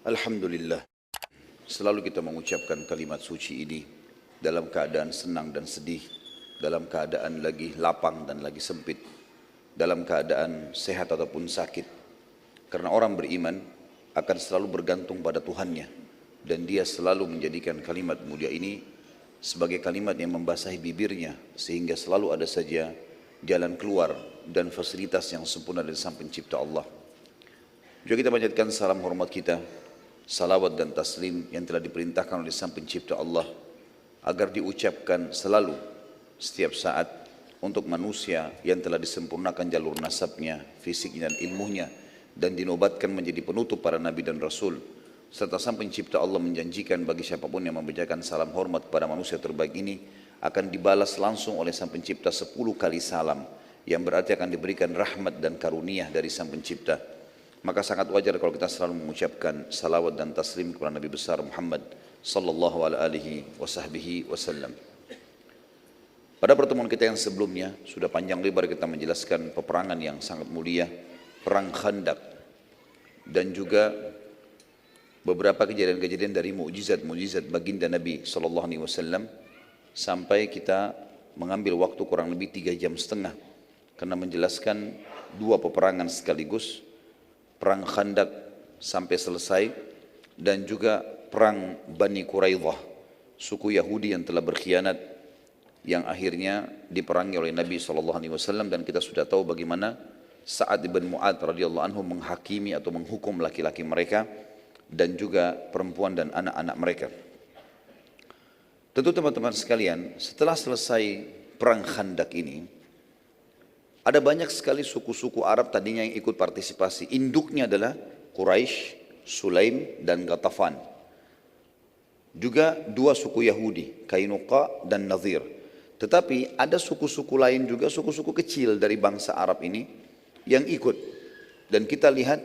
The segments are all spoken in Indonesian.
Alhamdulillah, selalu kita mengucapkan kalimat suci ini dalam keadaan senang dan sedih, dalam keadaan lagi lapang dan lagi sempit, dalam keadaan sehat ataupun sakit. Karena orang beriman akan selalu bergantung pada Tuhannya, dan dia selalu menjadikan kalimat mulia ini sebagai kalimat yang membasahi bibirnya, sehingga selalu ada saja jalan keluar dan fasilitas yang sempurna dari Sang Pencipta Allah. Juga kita panjatkan salam hormat kita, salawat dan taslim yang telah diperintahkan oleh Sang Pencipta Allah agar diucapkan selalu setiap saat untuk manusia yang telah disempurnakan jalur nasabnya, fisiknya dan ilmunya, dan dinobatkan menjadi penutup para nabi dan rasul. Serta Sang Pencipta Allah menjanjikan bagi siapapun yang memberikan salam hormat kepada manusia terbaik ini akan dibalas langsung oleh Sang Pencipta 10 kali salam, yang berarti akan diberikan rahmat dan karunia dari Sang Pencipta. Maka sangat wajar kalau kita selalu mengucapkan salawat dan taslim kepada Nabi besar Muhammad sallallahu alaihi wasallam. Pada pertemuan kita yang sebelumnya sudah panjang lebar kita menjelaskan peperangan yang sangat mulia, perang Khandaq, dan juga beberapa kejadian-kejadian dari mukjizat-mukjizat baginda Nabi sallallahu alaihi wasallam, sampai kita mengambil waktu kurang lebih 3,5 jam karena menjelaskan dua peperangan sekaligus, perang Khandaq sampai selesai, dan juga perang Bani Quraidah, suku Yahudi yang telah berkhianat, yang akhirnya diperangi oleh Nabi SAW. Dan kita sudah tahu bagaimana Sa'ad bin Mu'adz radhiyallahu anhu menghakimi atau menghukum laki-laki mereka dan juga perempuan dan anak-anak mereka. Tentu teman-teman sekalian, setelah selesai perang Khandaq ini, ada banyak sekali suku-suku Arab tadinya yang ikut partisipasi. Induknya adalah Quraisy, Sulaim, dan Ghatafan. Juga dua suku Yahudi, Kainuqa dan Nadhir. Tetapi ada suku-suku lain juga, suku-suku kecil dari bangsa Arab ini yang ikut. Dan kita lihat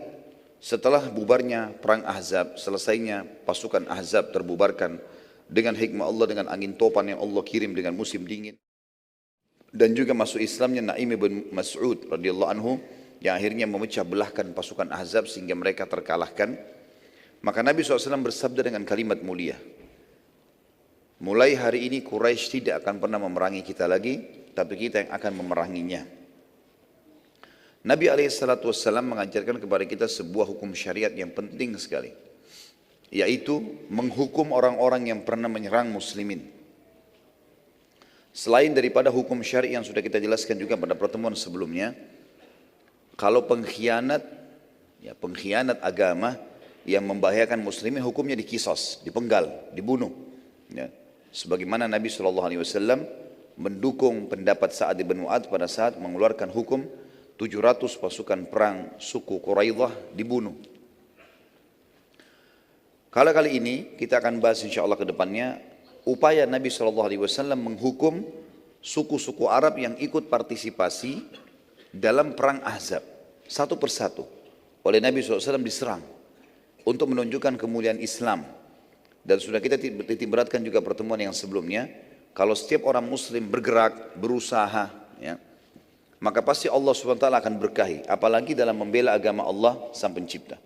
setelah bubarnya perang Ahzab, selesainya pasukan Ahzab terbubarkan dengan hikmah Allah, dengan angin topan yang Allah kirim dengan musim dingin, dan juga masuk Islamnya Naim bin Mas'ud radhiyallahu anhu yang akhirnya memecah belahkan pasukan Ahzab sehingga mereka terkalahkan. Maka Nabi SAW bersabda dengan kalimat mulia, mulai hari ini Quraisy tidak akan pernah memerangi kita lagi, tapi kita yang akan memeranginya. Nabi SAW mengajarkan kepada kita sebuah hukum syariat yang penting sekali, yaitu menghukum orang-orang yang pernah menyerang muslimin. Selain daripada hukum syari yang sudah kita jelaskan juga pada pertemuan sebelumnya, kalau pengkhianat agama yang membahayakan muslimin, hukumnya dikisos, dipenggal, dibunuh. Ya. Sebagaimana Nabi SAW mendukung pendapat Sa'ad bin Mu'adz pada saat mengeluarkan hukum 700 pasukan perang suku Quraidah dibunuh. Kali ini kita akan bahas insya Allah ke depannya upaya Nabi SAW menghukum suku-suku Arab yang ikut partisipasi dalam perang Ahzab. Satu persatu oleh Nabi SAW diserang untuk menunjukkan kemuliaan Islam. Dan sudah kita titik beratkan juga pertemuan yang sebelumnya, kalau setiap orang muslim bergerak, berusaha, ya, maka pasti Allah SWT akan berkahi. Apalagi dalam membela agama Allah Sang Pencipta.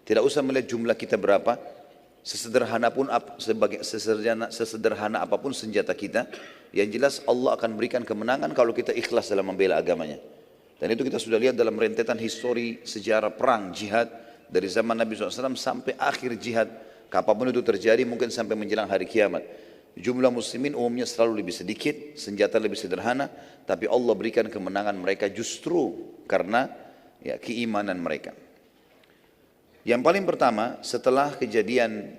Tidak usah melihat jumlah kita berapa, sesederhana apapun senjata kita, yang jelas Allah akan berikan kemenangan kalau kita ikhlas dalam membela agamanya. Dan itu kita sudah lihat dalam rentetan histori sejarah perang jihad dari zaman Nabi SAW sampai akhir jihad. Kapanpun itu terjadi, mungkin sampai menjelang hari kiamat, jumlah muslimin umumnya selalu lebih sedikit, senjata lebih sederhana, tapi Allah berikan kemenangan mereka justru karena keimanan mereka. Yang paling pertama, setelah kejadian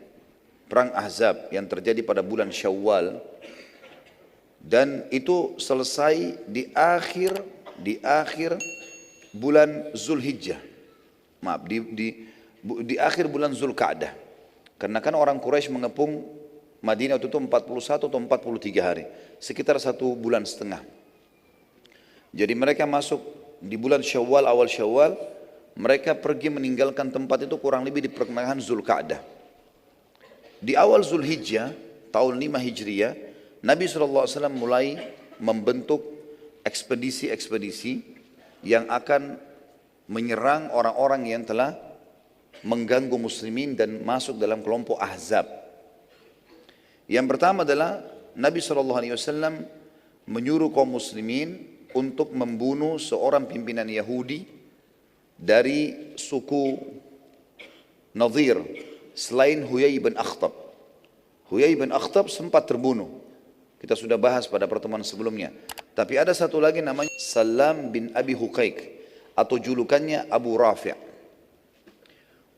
perang Ahzab yang terjadi pada bulan Syawal, dan itu selesai di akhir bulan Zulhijjah, di akhir bulan Zulqa'dah, karena kan orang Quraisy mengepung Madinah itu 41 atau 43 hari, sekitar 1,5 bulan. Jadi mereka masuk di bulan Syawal, awal Syawal, mereka pergi meninggalkan tempat itu kurang lebih di pertengahan Zulqa'dah. Di awal Zulhijjah, tahun 5 Hijriah, Nabi SAW mulai membentuk ekspedisi-ekspedisi yang akan menyerang orang-orang yang telah mengganggu muslimin dan masuk dalam kelompok Ahzab. Yang pertama adalah Nabi SAW menyuruh kaum muslimin untuk membunuh seorang pimpinan Yahudi dari suku Nadir selain Huyai bin Akhtab. Huyai bin Akhtab sempat terbunuh. Kita sudah bahas pada pertemuan sebelumnya. Tapi ada satu lagi namanya Salam bin Abi Huqaiq atau julukannya Abu Rafi'.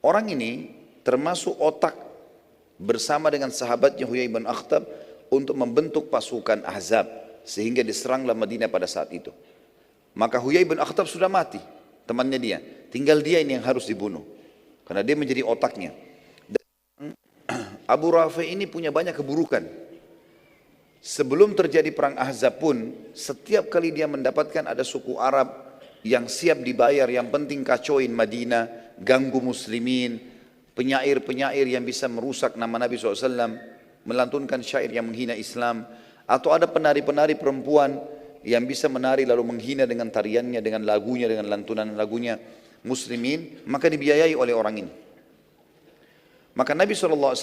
Orang ini termasuk otak bersama dengan sahabatnya Huyai bin Akhtab untuk membentuk pasukan Ahzab sehingga diseranglah Madinah pada saat itu. Maka Huyai bin Akhtab sudah mati, temannya dia. Tinggal dia ini yang harus dibunuh karena dia menjadi otaknya. Dan Abu Rafi' ini punya banyak keburukan. Sebelum terjadi perang Ahzab pun, setiap kali dia mendapatkan ada suku Arab yang siap dibayar, yang penting kacauin Madinah, ganggu muslimin, penyair-penyair yang bisa merusak nama Nabi SAW, melantunkan syair yang menghina Islam, atau ada penari-penari perempuan yang bisa menari lalu menghina dengan tariannya, dengan lagunya, dengan lantunan lagunya muslimin, maka dibiayai oleh orang ini. Maka Nabi SAW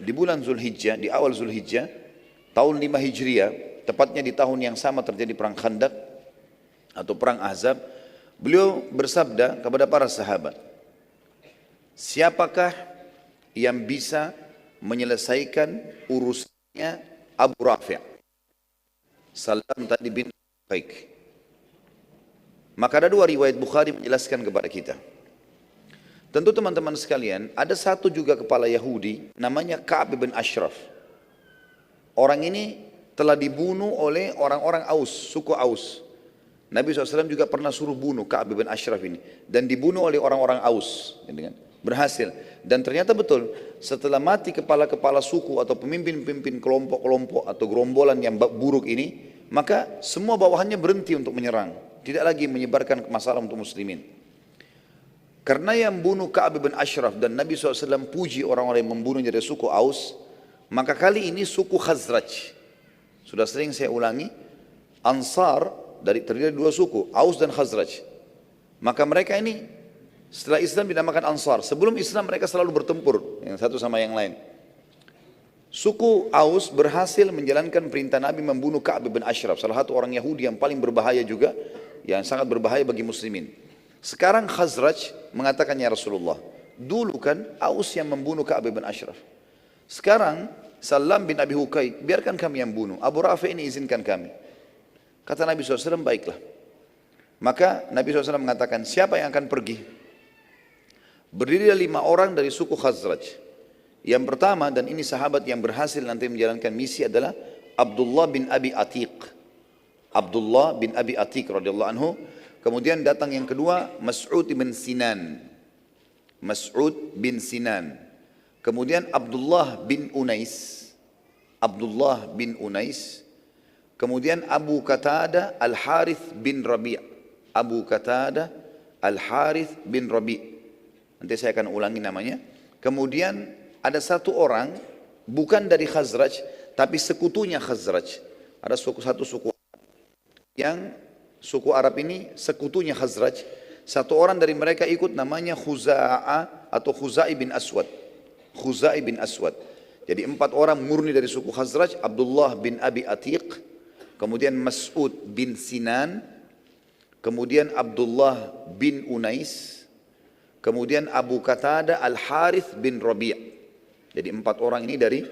di bulan Zulhijjah, di awal Zulhijjah, tahun 5 Hijriah, tepatnya di tahun yang sama terjadi perang Khandaq atau perang Ahzab, beliau bersabda kepada para sahabat, siapakah yang bisa menyelesaikan urusannya Abu Rafi'? Salam tadi bin Baik. Maka ada dua riwayat Bukhari menjelaskan kepada kita. Tentu teman-teman sekalian, ada satu juga kepala Yahudi namanya Ka'ab bin Ashraf. Orang ini telah dibunuh oleh orang-orang Aus, suku Aus. Nabi SAW juga pernah suruh bunuh Ka'ab bin Ashraf ini. Dan dibunuh oleh orang-orang Aus. Berhasil. Dan ternyata betul, setelah mati kepala-kepala suku atau pemimpin-pemimpin kelompok-kelompok atau gerombolan yang buruk ini, maka semua bawahannya berhenti untuk menyerang. Tidak lagi menyebarkan masalah untuk muslimin. Karena yang bunuh Ka'ab bin Ashraf dan Nabi SAW puji orang-orang yang membunuhnya dari suku Aus, maka kali ini suku Khazraj. Sudah sering saya ulangi, Ansar terdiri dari dua suku, Aus dan Khazraj. Maka mereka ini setelah Islam dinamakan Ansar. Sebelum Islam mereka selalu bertempur yang satu sama yang lain. Suku Aus berhasil menjalankan perintah Nabi membunuh Ka'ab bin Ashraf, salah satu orang Yahudi yang paling berbahaya juga, yang sangat berbahaya bagi muslimin. Sekarang Khazraj mengatakan, ya Rasulullah, dulu kan Aus yang membunuh Ka'ab bin Ashraf. Sekarang Salam bin Abi Huqaiq, biarkan kami yang bunuh. Abu Rafi' ini izinkan kami. Kata Nabi SAW, baiklah. Maka Nabi SAW mengatakan, siapa yang akan pergi? Berdirilah 5 orang dari suku Khazraj. Yang pertama, dan ini sahabat yang berhasil nanti menjalankan misi adalah Abdullah bin Abi Atiq. Abdullah bin Abi Atiq radhiyallahu anhu. Kemudian datang yang kedua, Mas'ud bin Sinan. Mas'ud bin Sinan. Kemudian Abdullah bin Unais. Abdullah bin Unais. Kemudian Abu Qatadah Al-Harith bin Rabi'. Abu Qatadah Al-Harith bin Rabi'. Nanti saya akan ulangi namanya. Kemudian ada satu orang bukan dari Khazraj tapi sekutunya Khazraj. Ada satu suku yang suku Arab ini sekutunya Khazraj. Satu orang dari mereka ikut namanya Khuza'ah atau Khuzai bin Aswad. Khuzai bin Aswad. Jadi 4 orang murni dari suku Khazraj, Abdullah bin Abi Atiq, kemudian Mas'ud bin Sinan, kemudian Abdullah bin Unais, kemudian Abu Qatadah Al-Harith bin Rabi'. Jadi 4 orang ini dari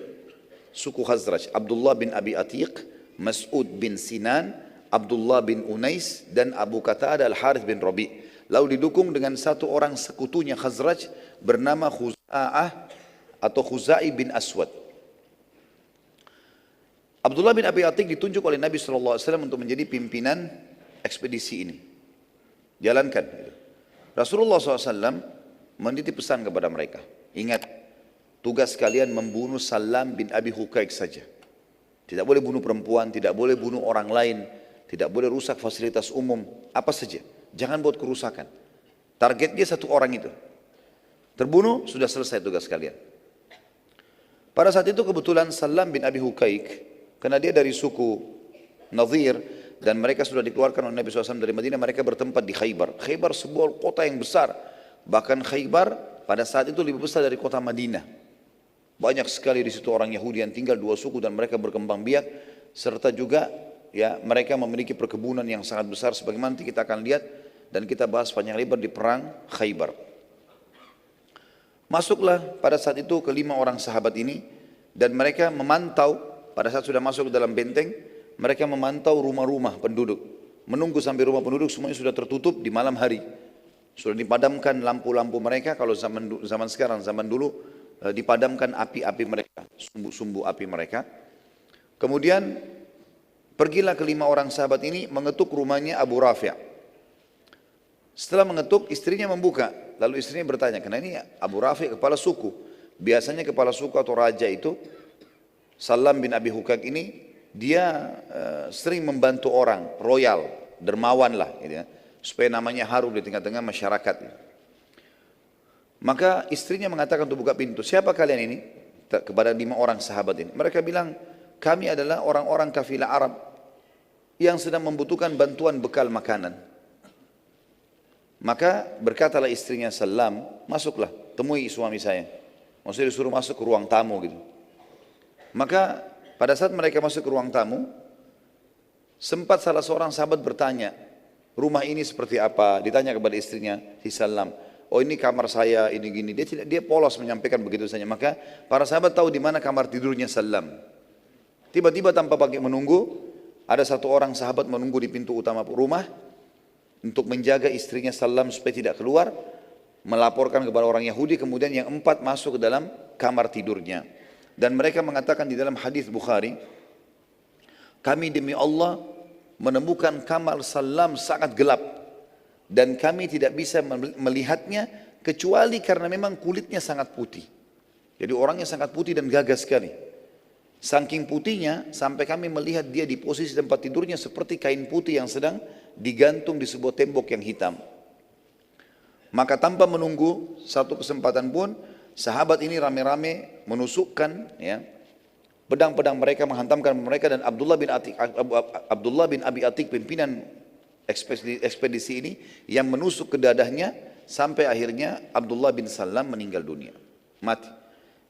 suku Khazraj, Abdullah bin Abi Atiq, Mas'ud bin Sinan, Abdullah bin Unais, dan Abu Qatadah Al-Harith bin Rabi'. Lalu didukung dengan satu orang sekutunya Khazraj bernama Khuza'ah atau Khuzai bin Aswad. Abdullah bin Abi Atiq ditunjuk oleh Nabi SAW untuk menjadi pimpinan ekspedisi ini. Jalankan. Rasulullah SAW menitip pesan kepada mereka. Ingat, tugas kalian membunuh Salam bin Abi Huqaiq saja. Tidak boleh bunuh perempuan, tidak boleh bunuh orang lain, tidak boleh rusak fasilitas umum, apa saja. Jangan buat kerusakan. Target dia satu orang itu. Terbunuh, sudah selesai tugas kalian. Pada saat itu kebetulan Salam bin Abi Huqaiq, karena dia dari suku Nadir, dan mereka sudah dikeluarkan oleh Nabi SAW dari Madinah, mereka bertempat di Khaybar. Khaybar sebuah kota yang besar. Bahkan Khaybar pada saat itu lebih besar dari kota Madinah. Banyak sekali di situ orang Yahudi yang tinggal, dua suku, dan mereka berkembang biak, serta juga ya mereka memiliki perkebunan yang sangat besar sebagaimana nanti kita akan lihat dan kita bahas panjang lebar di perang Khaybar. Masuklah pada saat itu kelima orang sahabat ini dan mereka memantau pada saat sudah masuk ke dalam benteng, mereka memantau rumah-rumah penduduk, menunggu sampai rumah penduduk semuanya sudah tertutup di malam hari. Sudah dipadamkan lampu-lampu mereka, kalau zaman sekarang, zaman dulu dipadamkan api-api mereka, sumbu-sumbu api mereka. Kemudian pergilah kelima orang sahabat ini mengetuk rumahnya Abu Rafi'. Setelah mengetuk, istrinya membuka. Lalu istrinya bertanya, karena ini Abu Rafi' kepala suku. Biasanya kepala suku atau raja itu, Salam bin Abi Hukak ini, dia sering membantu orang, royal, dermawan lah, gitu ya, supaya namanya harum di tengah-tengah masyarakat. Maka istrinya mengatakan untuk buka pintu, siapa kalian ini? Kepada 5 orang sahabat ini. Mereka bilang, kami adalah orang-orang kafilah Arab yang sedang membutuhkan bantuan bekal makanan. Maka berkatalah istrinya Salam, masuklah, temui suami saya. Maksudnya disuruh masuk ke ruang tamu gitu. Maka pada saat mereka masuk ke ruang tamu, sempat salah seorang sahabat bertanya, rumah ini seperti apa? Ditanya kepada istrinya, si Salam. Oh ini kamar saya, ini gini. Dia polos menyampaikan begitu saja. Maka para sahabat tahu di mana kamar tidurnya Salam. Tiba-tiba tanpa pakai menunggu, ada satu orang sahabat menunggu di pintu utama rumah untuk menjaga istrinya Salam supaya tidak keluar, melaporkan kepada orang Yahudi. Kemudian yang 4 masuk ke dalam kamar tidurnya. Dan mereka mengatakan di dalam hadis Bukhari, kami demi Allah menemukan kamar Salam sangat gelap. Dan kami tidak bisa melihatnya kecuali karena memang kulitnya sangat putih. Jadi orangnya sangat putih dan gagah sekali. Saking putihnya sampai kami melihat dia di posisi tempat tidurnya seperti kain putih yang sedang digantung di sebuah tembok yang hitam. Maka tanpa menunggu satu kesempatan pun, sahabat ini rame-rame menusukkan ya, pedang-pedang mereka, menghantamkan mereka, dan Abdullah bin Abi Atik pimpinan ekspedisi ini yang menusuk ke dadahnya sampai akhirnya Abdullah bin Salam meninggal dunia, mati.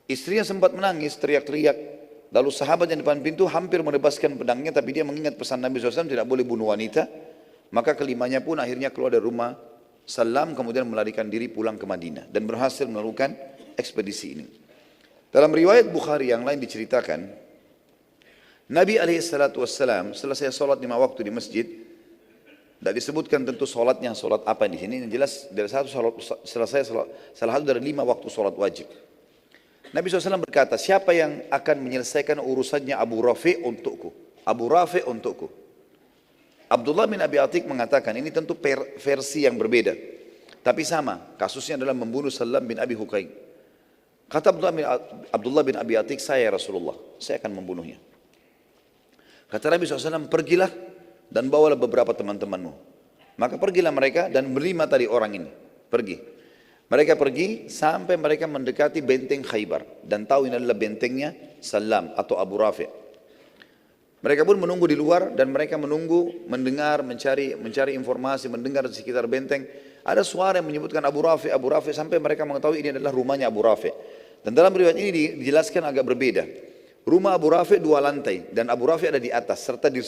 Istrinya sempat menangis, teriak-teriak. Lalu sahabat yang di depan pintu hampir menebaskan pedangnya, tapi dia mengingat pesan Nabi SAW tidak boleh bunuh wanita. Maka kelimanya pun akhirnya keluar dari rumah Salam, kemudian melarikan diri pulang ke Madinah dan berhasil melakukan ekspedisi ini. Dalam riwayat Bukhari yang lain diceritakan, Nabi SAW selesai sholat 5 waktu di masjid. Tidak disebutkan tentu sholatnya sholat apa di sini. Yang jelas dari salah satu dari 5 waktu sholat wajib. Nabi SAW berkata, siapa yang akan menyelesaikan urusannya Abu Rafi' untukku? Abu Rafi' untukku. Abdullah bin Abi Atik mengatakan, ini tentu versi yang berbeda. Tapi sama, kasusnya adalah membunuh Salam bin Abi Hukaik. Kata Abdullah bin Abi Atik, saya Rasulullah, saya akan membunuhnya. Kata Nabi SAW, pergilah dan bawalah beberapa teman-temanmu. Maka pergilah mereka dan berlima tadi orang ini. Pergi. Mereka pergi sampai mereka mendekati benteng Khaybar. Dan tahu ini adalah bentengnya Salam atau Abu Rafi'. Mereka pun menunggu di luar dan mereka menunggu, mendengar, mencari informasi, mendengar di sekitar benteng. Ada suara yang menyebutkan Abu Rafi', Abu Rafi', sampai mereka mengetahui ini adalah rumahnya Abu Rafi'. Dan dalam riwayat ini dijelaskan agak berbeda. Rumah Abu Rafi' 2 lantai dan Abu Rafi' ada di atas, serta di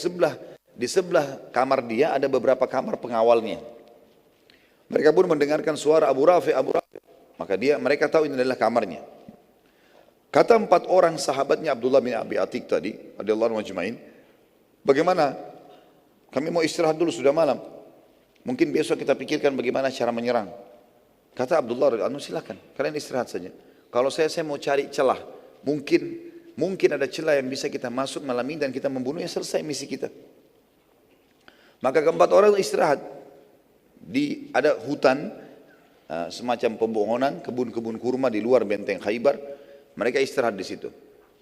sebelah kamar dia ada beberapa kamar pengawalnya. Mereka pun mendengarkan suara Abu Rafi', Abu Rafi'. Maka mereka tahu ini adalah kamarnya. Kata 4 orang sahabatnya Abdullah bin Abi Atik tadi, radhiyallahu anhu ajma'in, bagaimana? Kami mau istirahat dulu, sudah malam. Mungkin besok kita pikirkan bagaimana cara menyerang. Kata Abdullah radhiyallahu anhu, silakan, kalian istirahat saja. Kalau saya mau cari celah. Mungkin ada celah yang bisa kita masuk malam ini dan kita membunuhnya, selesai misi kita. Maka keempat orang istirahat. Ada hutan, semacam pembohonan, kebun-kebun kurma di luar benteng Khaybar. Mereka istirahat di situ.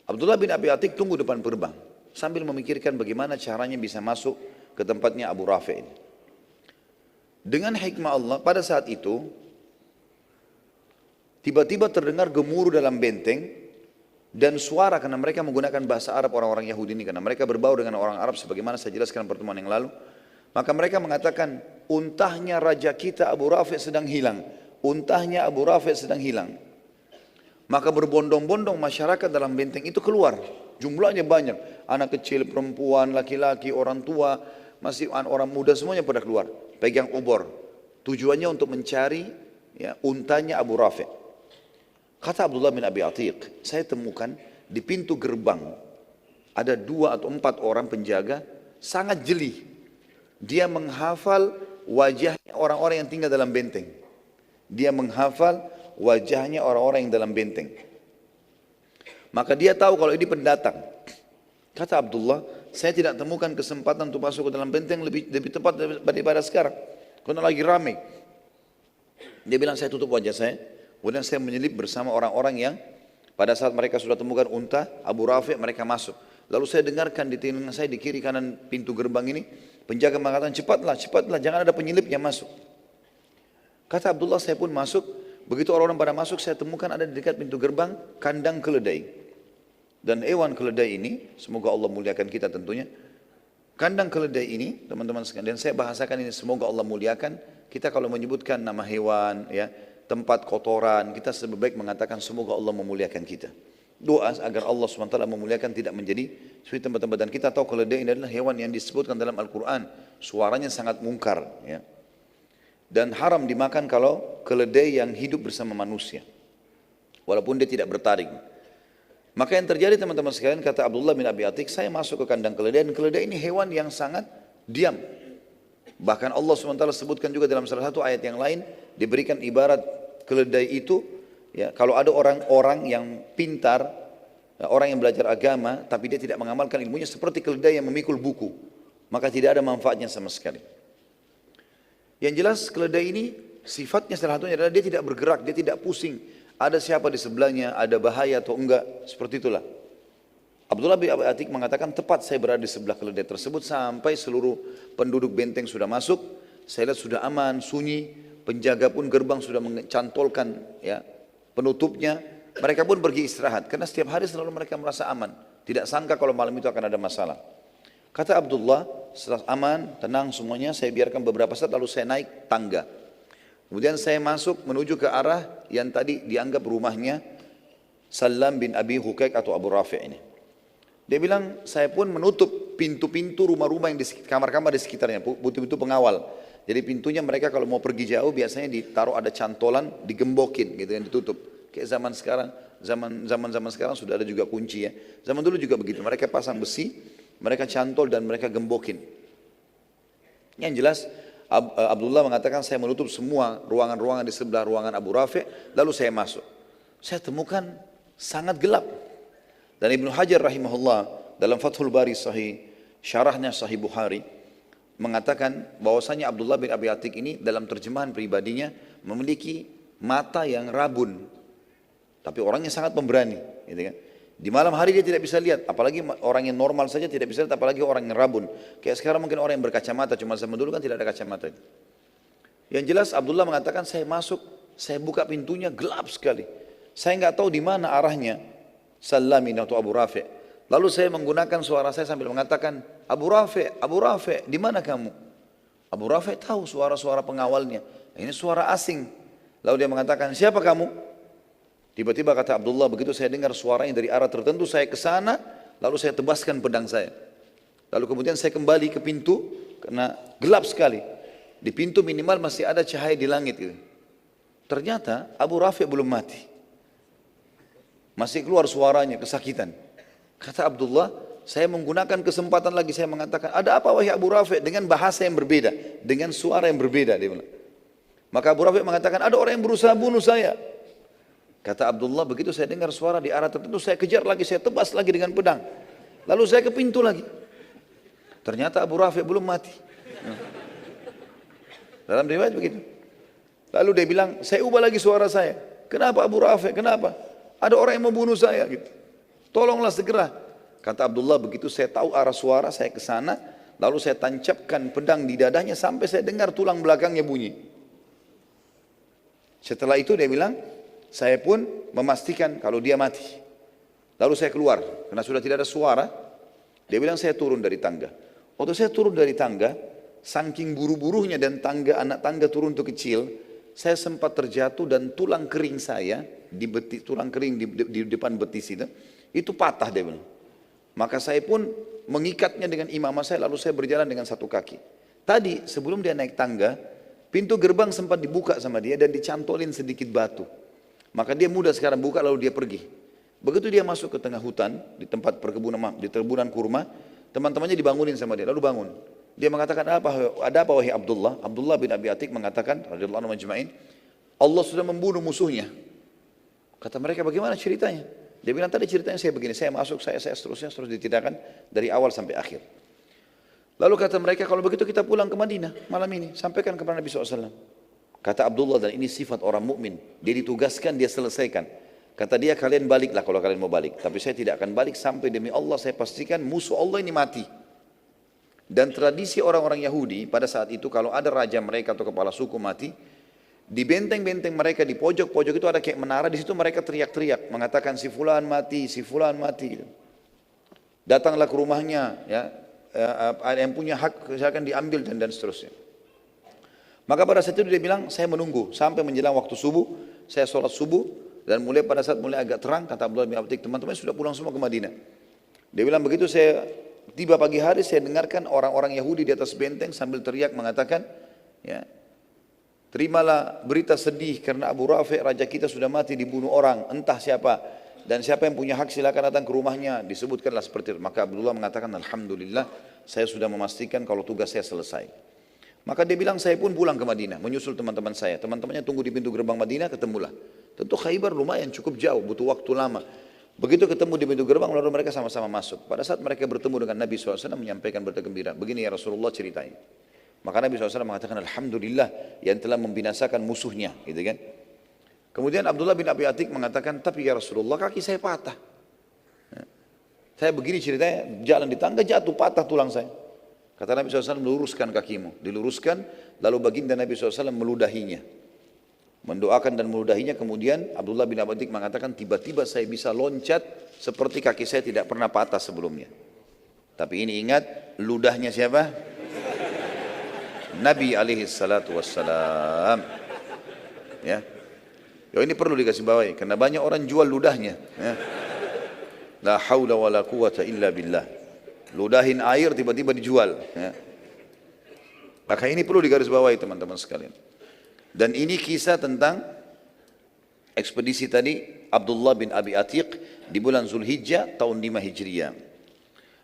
Abdullah bin Abi Atik tunggu depan gerbang sambil memikirkan bagaimana caranya bisa masuk ke tempatnya Abu Rafi' ini. Dengan hikmah Allah pada saat itu tiba-tiba terdengar gemuruh dalam benteng dan suara, karena mereka menggunakan bahasa Arab orang-orang Yahudi ini, karena mereka berbaur dengan orang Arab sebagaimana saya jelaskan pertemuan yang lalu. Maka mereka mengatakan, untahnya raja kita Abu Rafi' sedang hilang. untahnya Abu Rafi sedang hilang. Maka berbondong-bondong masyarakat dalam benteng itu keluar. Jumlahnya banyak. Anak kecil, perempuan, laki-laki, orang tua, masih orang muda semuanya pada keluar. Pegang obor. Tujuannya untuk mencari ya, untanya Abu Rafi. Kata Abdullah bin Abi Atiq, saya temukan di pintu gerbang ada 2 atau 4 orang penjaga sangat jeli. Dia menghafal wajahnya orang-orang yang tinggal dalam benteng. Dia menghafal wajahnya orang-orang yang dalam benteng. Maka dia tahu kalau ini pendatang. Kata Abdullah, saya tidak temukan kesempatan untuk masuk ke dalam benteng lebih tepat daripada sekarang. Karena lagi ramai. Dia bilang saya tutup wajah saya. Kemudian saya menyelip bersama orang-orang yang pada saat mereka sudah temukan unta Abu Rafi, mereka masuk. Lalu saya dengarkan di telinga saya di kiri kanan pintu gerbang ini, penjaga mengatakan cepatlah, cepatlah, jangan ada penyelip yang masuk. Kata Abdullah, saya pun masuk. Begitu orang-orang pada masuk, saya temukan ada di dekat pintu gerbang kandang keledai. Dan hewan keledai ini, semoga Allah muliakan kita tentunya. Kandang keledai ini, teman-teman sekalian, dan saya bahasakan ini, semoga Allah muliakan. Kita kalau menyebutkan nama hewan, ya, tempat kotoran, kita lebih baik mengatakan semoga Allah memuliakan kita. Doa agar Allah SWT memuliakan tidak menjadi seperti tempat-tempat. Dan kita tahu keledai ini adalah hewan yang disebutkan dalam Al-Quran. Suaranya sangat mungkar, ya. Dan haram dimakan kalau keledai yang hidup bersama manusia. Walaupun dia tidak bertaring. Maka yang terjadi teman-teman sekalian, kata Abdullah bin Abi Atiq, saya masuk ke kandang keledai, dan keledai ini hewan yang sangat diam. Bahkan Allah SWT sebutkan juga dalam salah satu ayat yang lain, diberikan ibarat keledai itu, ya, kalau ada orang-orang yang pintar, orang yang belajar agama, tapi dia tidak mengamalkan ilmunya, seperti keledai yang memikul buku, maka tidak ada manfaatnya sama sekali. Yang jelas keledai ini sifatnya salah satunya adalah dia tidak bergerak, dia tidak pusing. Ada siapa di sebelahnya, ada bahaya atau enggak, seperti itulah. Abdullah bin Abi Atiq mengatakan tepat saya berada di sebelah keledai tersebut sampai seluruh penduduk benteng sudah masuk. Saya lihat sudah aman, sunyi, penjaga pun gerbang sudah mencantolkan ya, penutupnya. Mereka pun pergi istirahat karena setiap hari selalu mereka merasa aman. Tidak sangka kalau malam itu akan ada masalah. Kata Abdullah, setelah aman, tenang semuanya, saya biarkan beberapa saat lalu saya naik tangga. Kemudian saya masuk menuju ke arah yang tadi dianggap rumahnya Salam bin Abi Hukaik atau Abu Rafi ini. Dia bilang, saya pun menutup pintu-pintu rumah-rumah yang di kamar-kamar di sekitarnya, pintu-pintu pengawal. Jadi pintunya mereka kalau mau pergi jauh biasanya ditaruh ada cantolan, digembokin gitu yang ditutup. Kayak zaman sekarang, zaman sekarang sudah ada juga kunci ya. Zaman dulu juga begitu, mereka pasang besi, mereka cantol dan mereka gembokin. Yang jelas Abdullah mengatakan saya menutup semua ruangan-ruangan di sebelah ruangan Abu Rafi, lalu saya masuk. Saya temukan sangat gelap. Dan Ibnu Hajar rahimahullah dalam Fathul Bari Sahih, syarahnya Sahih Bukhari, mengatakan bahwasanya Abdullah bin Abi Atiq ini dalam terjemahan pribadinya memiliki mata yang rabun. Tapi orangnya sangat pemberani, gitu kan. Di malam hari dia tidak bisa lihat, apalagi orang yang normal saja tidak bisa lihat, apalagi orang yang rabun. Kayak sekarang mungkin orang yang berkacamata, cuma zaman dulu kan tidak ada kacamata. Yang jelas Abdullah mengatakan saya masuk, saya buka pintunya gelap sekali. Saya nggak tahu di mana arahnya Salamin atau Abu Rafi. Lalu saya menggunakan suara saya sambil mengatakan, Abu Rafi, di mana kamu? Abu Rafi tahu suara-suara pengawalnya. Ini suara asing. Lalu dia mengatakan, siapa kamu? Tiba-tiba kata Abdullah, begitu saya dengar suaranya dari arah tertentu, saya ke sana, lalu saya tebaskan pedang saya. Lalu kemudian saya kembali ke pintu, karena gelap sekali. Di pintu minimal masih ada cahaya di langit. Gitu. Ternyata Abu Rafi belum mati. Masih keluar suaranya, kesakitan. Kata Abdullah, saya menggunakan kesempatan lagi, saya mengatakan, ada apa wahai Abu Rafi? Dengan bahasa yang berbeda, dengan suara yang berbeda. Dia bilang. Maka Abu Rafi mengatakan, ada orang yang berusaha bunuh saya. Kata Abdullah, begitu saya dengar suara di arah tertentu, saya kejar lagi, saya tebas lagi dengan pedang. Lalu saya ke pintu lagi. Ternyata Abu Rafi belum mati. Dalam riwayat begitu. Lalu dia bilang, saya ubah lagi suara saya. Kenapa Abu Rafi? Kenapa? Ada orang yang mau bunuh saya. Gitu. Tolonglah segera. Kata Abdullah, begitu saya tahu arah suara, saya ke sana. Lalu saya tancapkan pedang di dadanya sampai saya dengar tulang belakangnya bunyi. Setelah itu dia bilang, saya pun memastikan kalau dia mati. Lalu saya keluar, karena sudah tidak ada suara. Dia bilang saya turun dari tangga. Waktu saya turun dari tangga, saking buru-burunya dan anak tangga turun itu kecil, saya sempat terjatuh dan tulang kering saya, tulang kering di depan betis itu patah dia bilang. Maka saya pun mengikatnya dengan imamah saya, lalu saya berjalan dengan satu kaki. Tadi sebelum dia naik tangga, pintu gerbang sempat dibuka sama dia dan dicantolin sedikit batu. Maka dia mudah sekarang buka lalu dia pergi. Begitu dia masuk ke tengah hutan, di tempat perkebunan kurma, teman-temannya dibangunin sama dia, lalu bangun. Dia mengatakan, ada apa wahai Abdullah? Abdullah bin Abi Atik mengatakan, radhiyallahu anhu majma'in, Allah sudah membunuh musuhnya. Kata mereka, bagaimana ceritanya? Dia bilang, tadi ceritanya saya begini, saya masuk, saya seterusnya, terus ditidakkan dari awal sampai akhir. Lalu kata mereka, kalau begitu kita pulang ke Madinah malam ini, sampaikan kepada Nabi SAW. Kata Abdullah, dan ini sifat orang mukmin, dia ditugaskan, dia selesaikan. Kata dia, kalian baliklah kalau kalian mau balik. Tapi saya tidak akan balik sampai demi Allah saya pastikan musuh Allah ini mati. Dan tradisi orang-orang Yahudi pada saat itu kalau ada raja mereka atau kepala suku mati, di benteng-benteng mereka di pojok-pojok itu ada kayak menara, di situ mereka teriak-teriak mengatakan si fulan mati, si fulan mati. Datanglah ke rumahnya, ya, ada yang punya hak silakan diambil dan seterusnya. Maka pada saat itu dia bilang, saya menunggu sampai menjelang waktu subuh, saya sholat subuh dan mulai pada saat mulai agak terang, kata Abdullah bin Abi, teman-teman sudah pulang semua ke Madinah. Dia bilang begitu saya tiba pagi hari saya dengarkan orang-orang Yahudi di atas benteng sambil teriak mengatakan, ya, terimalah berita sedih karena Abu Rafi' raja kita sudah mati dibunuh orang entah siapa dan siapa yang punya hak silakan datang ke rumahnya, disebutkanlah seperti itu. Maka Abdullah mengatakan alhamdulillah saya sudah memastikan kalau tugas saya selesai. Maka dia bilang saya pun pulang ke Madinah menyusul teman-teman saya. Teman-temannya tunggu di pintu gerbang Madinah, ketemulah. Tentu Khaybar lumayan cukup jauh, butuh waktu lama. Begitu ketemu di pintu gerbang, lalu mereka sama-sama masuk. Pada saat mereka bertemu dengan Nabi SAW, menyampaikan berita gembira. Begini ya Rasulullah ceritanya. Maka Nabi SAW mengatakan, alhamdulillah yang telah membinasakan musuhnya. Gitu kan? Kemudian Abdullah bin Abi Atik mengatakan, tapi ya Rasulullah kaki saya patah. Saya begini ceritanya, jalan di tangga jatuh, patah tulang saya. Kata Nabi SAW, meluruskan kakimu. Diluruskan, lalu baginda Nabi SAW meludahinya. Mendoakan dan meludahinya, kemudian Abdullah bin Abi Atik mengatakan tiba-tiba saya bisa loncat seperti kaki saya tidak pernah patah sebelumnya. Tapi ini ingat, ludahnya siapa? Nabi alaihi salatu wassalam. Ya. Ini perlu dikasih bawahi karena banyak orang jual ludahnya, ya. La haula wala quwata illa billah. Ludahin air tiba-tiba dijual, ya. Maka ini perlu digarisbawahi teman-teman sekalian. Dan ini kisah tentang ekspedisi tadi Abdullah bin Abi Atiq di bulan Zulhijjah tahun 5 Hijriah.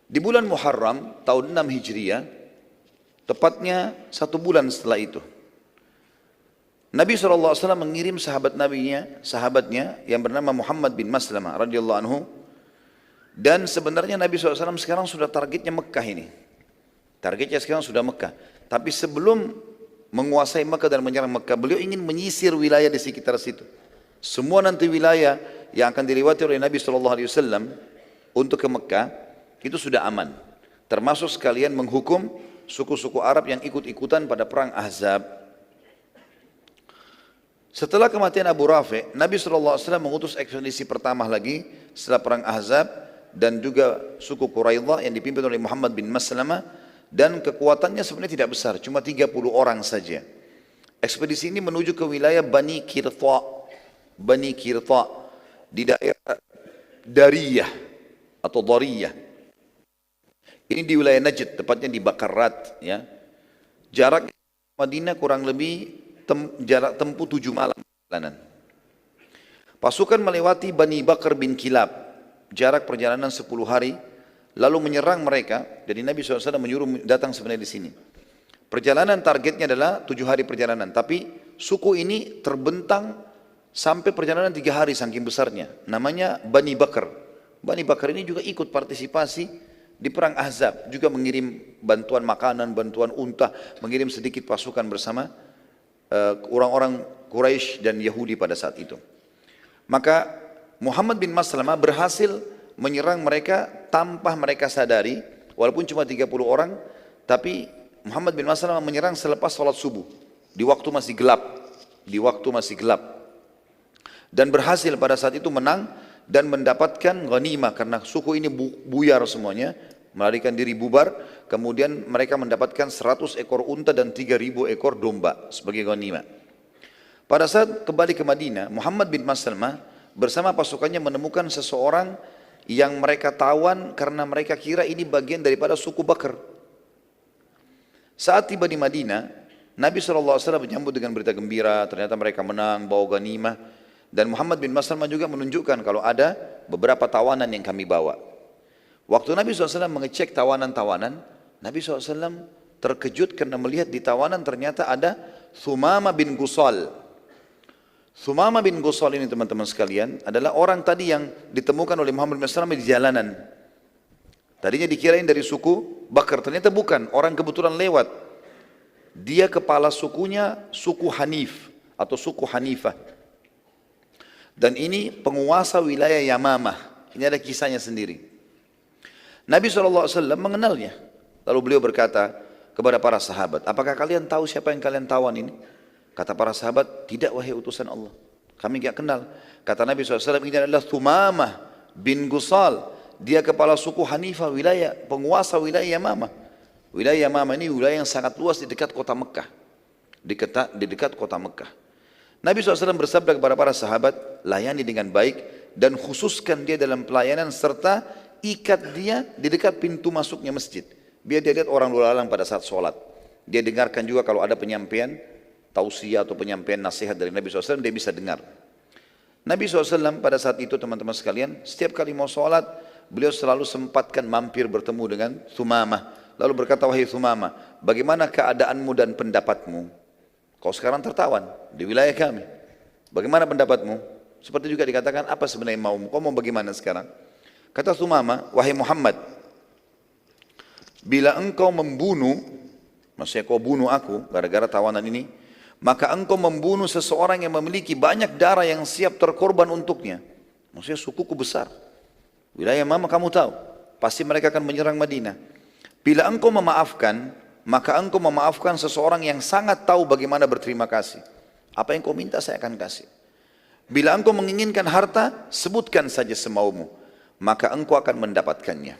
Di bulan Muharram tahun 6 Hijriah, tepatnya 1 bulan setelah itu, Nabi SAW mengirim sahabatnya yang bernama Muhammad bin Maslamah radhiyallahu anhu. Dan sebenarnya Nabi SAW sekarang sudah targetnya Mekah ini. Targetnya sekarang sudah Mekah. Tapi sebelum menguasai Mekah dan menyerang Mekah, beliau ingin menyisir wilayah di sekitar situ. Semua nanti wilayah yang akan dilewati oleh Nabi SAW untuk ke Mekah itu sudah aman. Termasuk sekalian menghukum suku-suku Arab yang ikut-ikutan pada perang Ahzab. Setelah kematian Abu Rafi', Nabi SAW mengutus ekspedisi pertama lagi setelah perang Ahzab dan juga suku Quraidah yang dipimpin oleh Muhammad bin Maslamah. Dan kekuatannya sebenarnya tidak besar, cuma 30 orang saja. Ekspedisi ini menuju ke wilayah Bani Qirtha. Bani Qirtha di daerah Dariyah atau Dariyah. Ini di wilayah Najd, tepatnya di Bakarat, ya. Jarak Madinah kurang lebih jarak tempuh 7 malam perjalanan. Pasukan melewati Bani Bakar bin Kilab, jarak perjalanan 10 hari. Lalu menyerang mereka. Jadi Nabi SAW menyuruh datang sebenarnya di sini. Perjalanan targetnya adalah 7 hari perjalanan. Tapi suku ini terbentang sampai perjalanan 3 hari saking besarnya. Namanya Bani Bakar. Bani Bakar ini juga ikut partisipasi di perang Ahzab. Juga mengirim bantuan makanan, bantuan unta. Mengirim sedikit pasukan bersama orang-orang Quraisy dan Yahudi pada saat itu. Maka Muhammad bin Maslamah berhasil menyerang mereka tanpa mereka sadari, walaupun cuma 30 orang, tapi Muhammad bin Maslamah menyerang selepas sholat subuh, di waktu masih gelap, dan berhasil pada saat itu menang dan mendapatkan ghanimah karena suku ini buyar semuanya, melarikan diri bubar, kemudian mereka mendapatkan 100 ekor unta dan 3.000 ekor domba sebagai ghanimah. Pada saat kembali ke Madinah, Muhammad bin Maslamah bersama pasukannya menemukan seseorang yang mereka tawan karena mereka kira ini bagian daripada suku Bakr. Saat tiba di Madinah, Nabi SAW menyambut dengan berita gembira, ternyata mereka menang, bawa ghanimah. Dan Muhammad bin Maslamah juga menunjukkan kalau ada beberapa tawanan yang kami bawa. Waktu Nabi SAW mengecek tawanan-tawanan, Nabi SAW terkejut karena melihat di tawanan ternyata ada Thumama bin Gusal. Thumama bin Gusal ini teman-teman sekalian adalah orang tadi yang ditemukan oleh Muhammad bin Maslamah di jalanan. Tadinya dikirain dari suku Bakar, ternyata bukan, orang kebetulan lewat. Dia kepala sukunya suku Hanif atau suku Hanifah. Dan ini penguasa wilayah Yamamah. Ini ada kisahnya sendiri. Nabi SAW mengenalnya. Lalu beliau berkata kepada para sahabat, apakah kalian tahu siapa yang kalian tawan ini? Kata para sahabat, tidak wahai utusan Allah. Kami tidak kenal. Kata Nabi SAW, ini adalah Thumamah bin Gusal. Dia kepala suku Hanifah, wilayah, penguasa wilayah Yamamah. Wilayah Yamamah ini wilayah yang sangat luas di dekat kota Mekah. Di dekat kota Mekah. Nabi SAW bersabda kepada para sahabat, layani dengan baik dan khususkan dia dalam pelayanan serta ikat dia di dekat pintu masuknya masjid. Biar dia lihat orang lalu lalang pada saat sholat. Dia dengarkan juga kalau ada penyampaian tausiah atau penyampaian nasihat dari Nabi SAW, dia bisa dengar. Nabi SAW pada saat itu teman-teman sekalian, setiap kali mau sholat, beliau selalu sempatkan mampir bertemu dengan Thumamah. Lalu berkata, wahai Thumamah, bagaimana keadaanmu dan pendapatmu? Kau sekarang tertawan di wilayah kami. Bagaimana pendapatmu? Seperti juga dikatakan, apa sebenarnya maumu? Kau mau bagaimana sekarang? Kata Thumamah, wahai Muhammad, bila engkau membunuh, maksudnya kau bunuh aku gara-gara tawanan ini, maka engkau membunuh seseorang yang memiliki banyak darah yang siap terkorban untuknya. Maksudnya sukuku besar. Wilayah Mama kamu tahu, pasti mereka akan menyerang Madinah. Bila engkau memaafkan, maka engkau memaafkan seseorang yang sangat tahu bagaimana berterima kasih. Apa yang kau minta saya akan kasih. Bila engkau menginginkan harta, sebutkan saja semaumu, maka engkau akan mendapatkannya.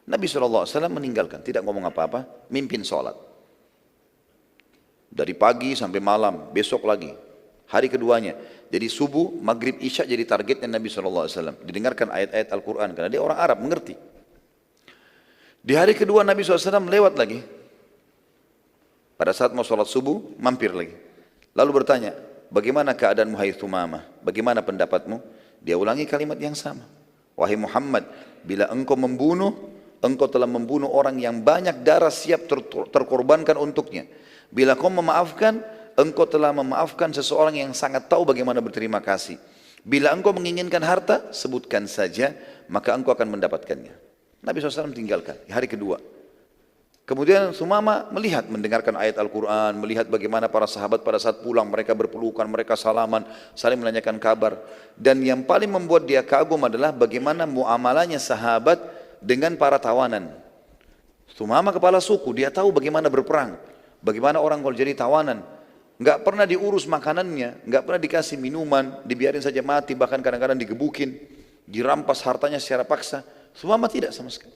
Nabi SAW meninggalkan, tidak ngomong apa-apa, mimpin sholat. Dari pagi sampai malam, besok lagi, hari keduanya. Jadi subuh, maghrib, isya jadi targetnya Nabi SAW. Didengarkan ayat-ayat Al-Quran, karena dia orang Arab, mengerti. Di hari kedua Nabi SAW lewat lagi. Pada saat mau sholat subuh, mampir lagi. Lalu bertanya, bagaimana keadaanmu hai Thumamah? Bagaimana pendapatmu? Dia ulangi kalimat yang sama. Wahai Muhammad, bila engkau membunuh, engkau telah membunuh orang yang banyak darah siap terkorbankan untuknya. Bila kau memaafkan, engkau telah memaafkan seseorang yang sangat tahu bagaimana berterima kasih. Bila engkau menginginkan harta, sebutkan saja, maka engkau akan mendapatkannya. Nabi SAW tinggalkan di hari kedua. Kemudian Thumamah melihat, mendengarkan ayat Al-Quran, melihat bagaimana para sahabat pada saat pulang, mereka berpelukan, mereka salaman, saling menanyakan kabar. Dan yang paling membuat dia kagum adalah bagaimana muamalahnya sahabat dengan para tawanan. Thumamah kepala suku, dia tahu bagaimana berperang, bagaimana orang kalau jadi tawanan. Enggak pernah diurus makanannya, enggak pernah dikasih minuman, dibiarin saja mati, bahkan kadang-kadang digebukin, dirampas hartanya secara paksa. Thumamah tidak sama sekali.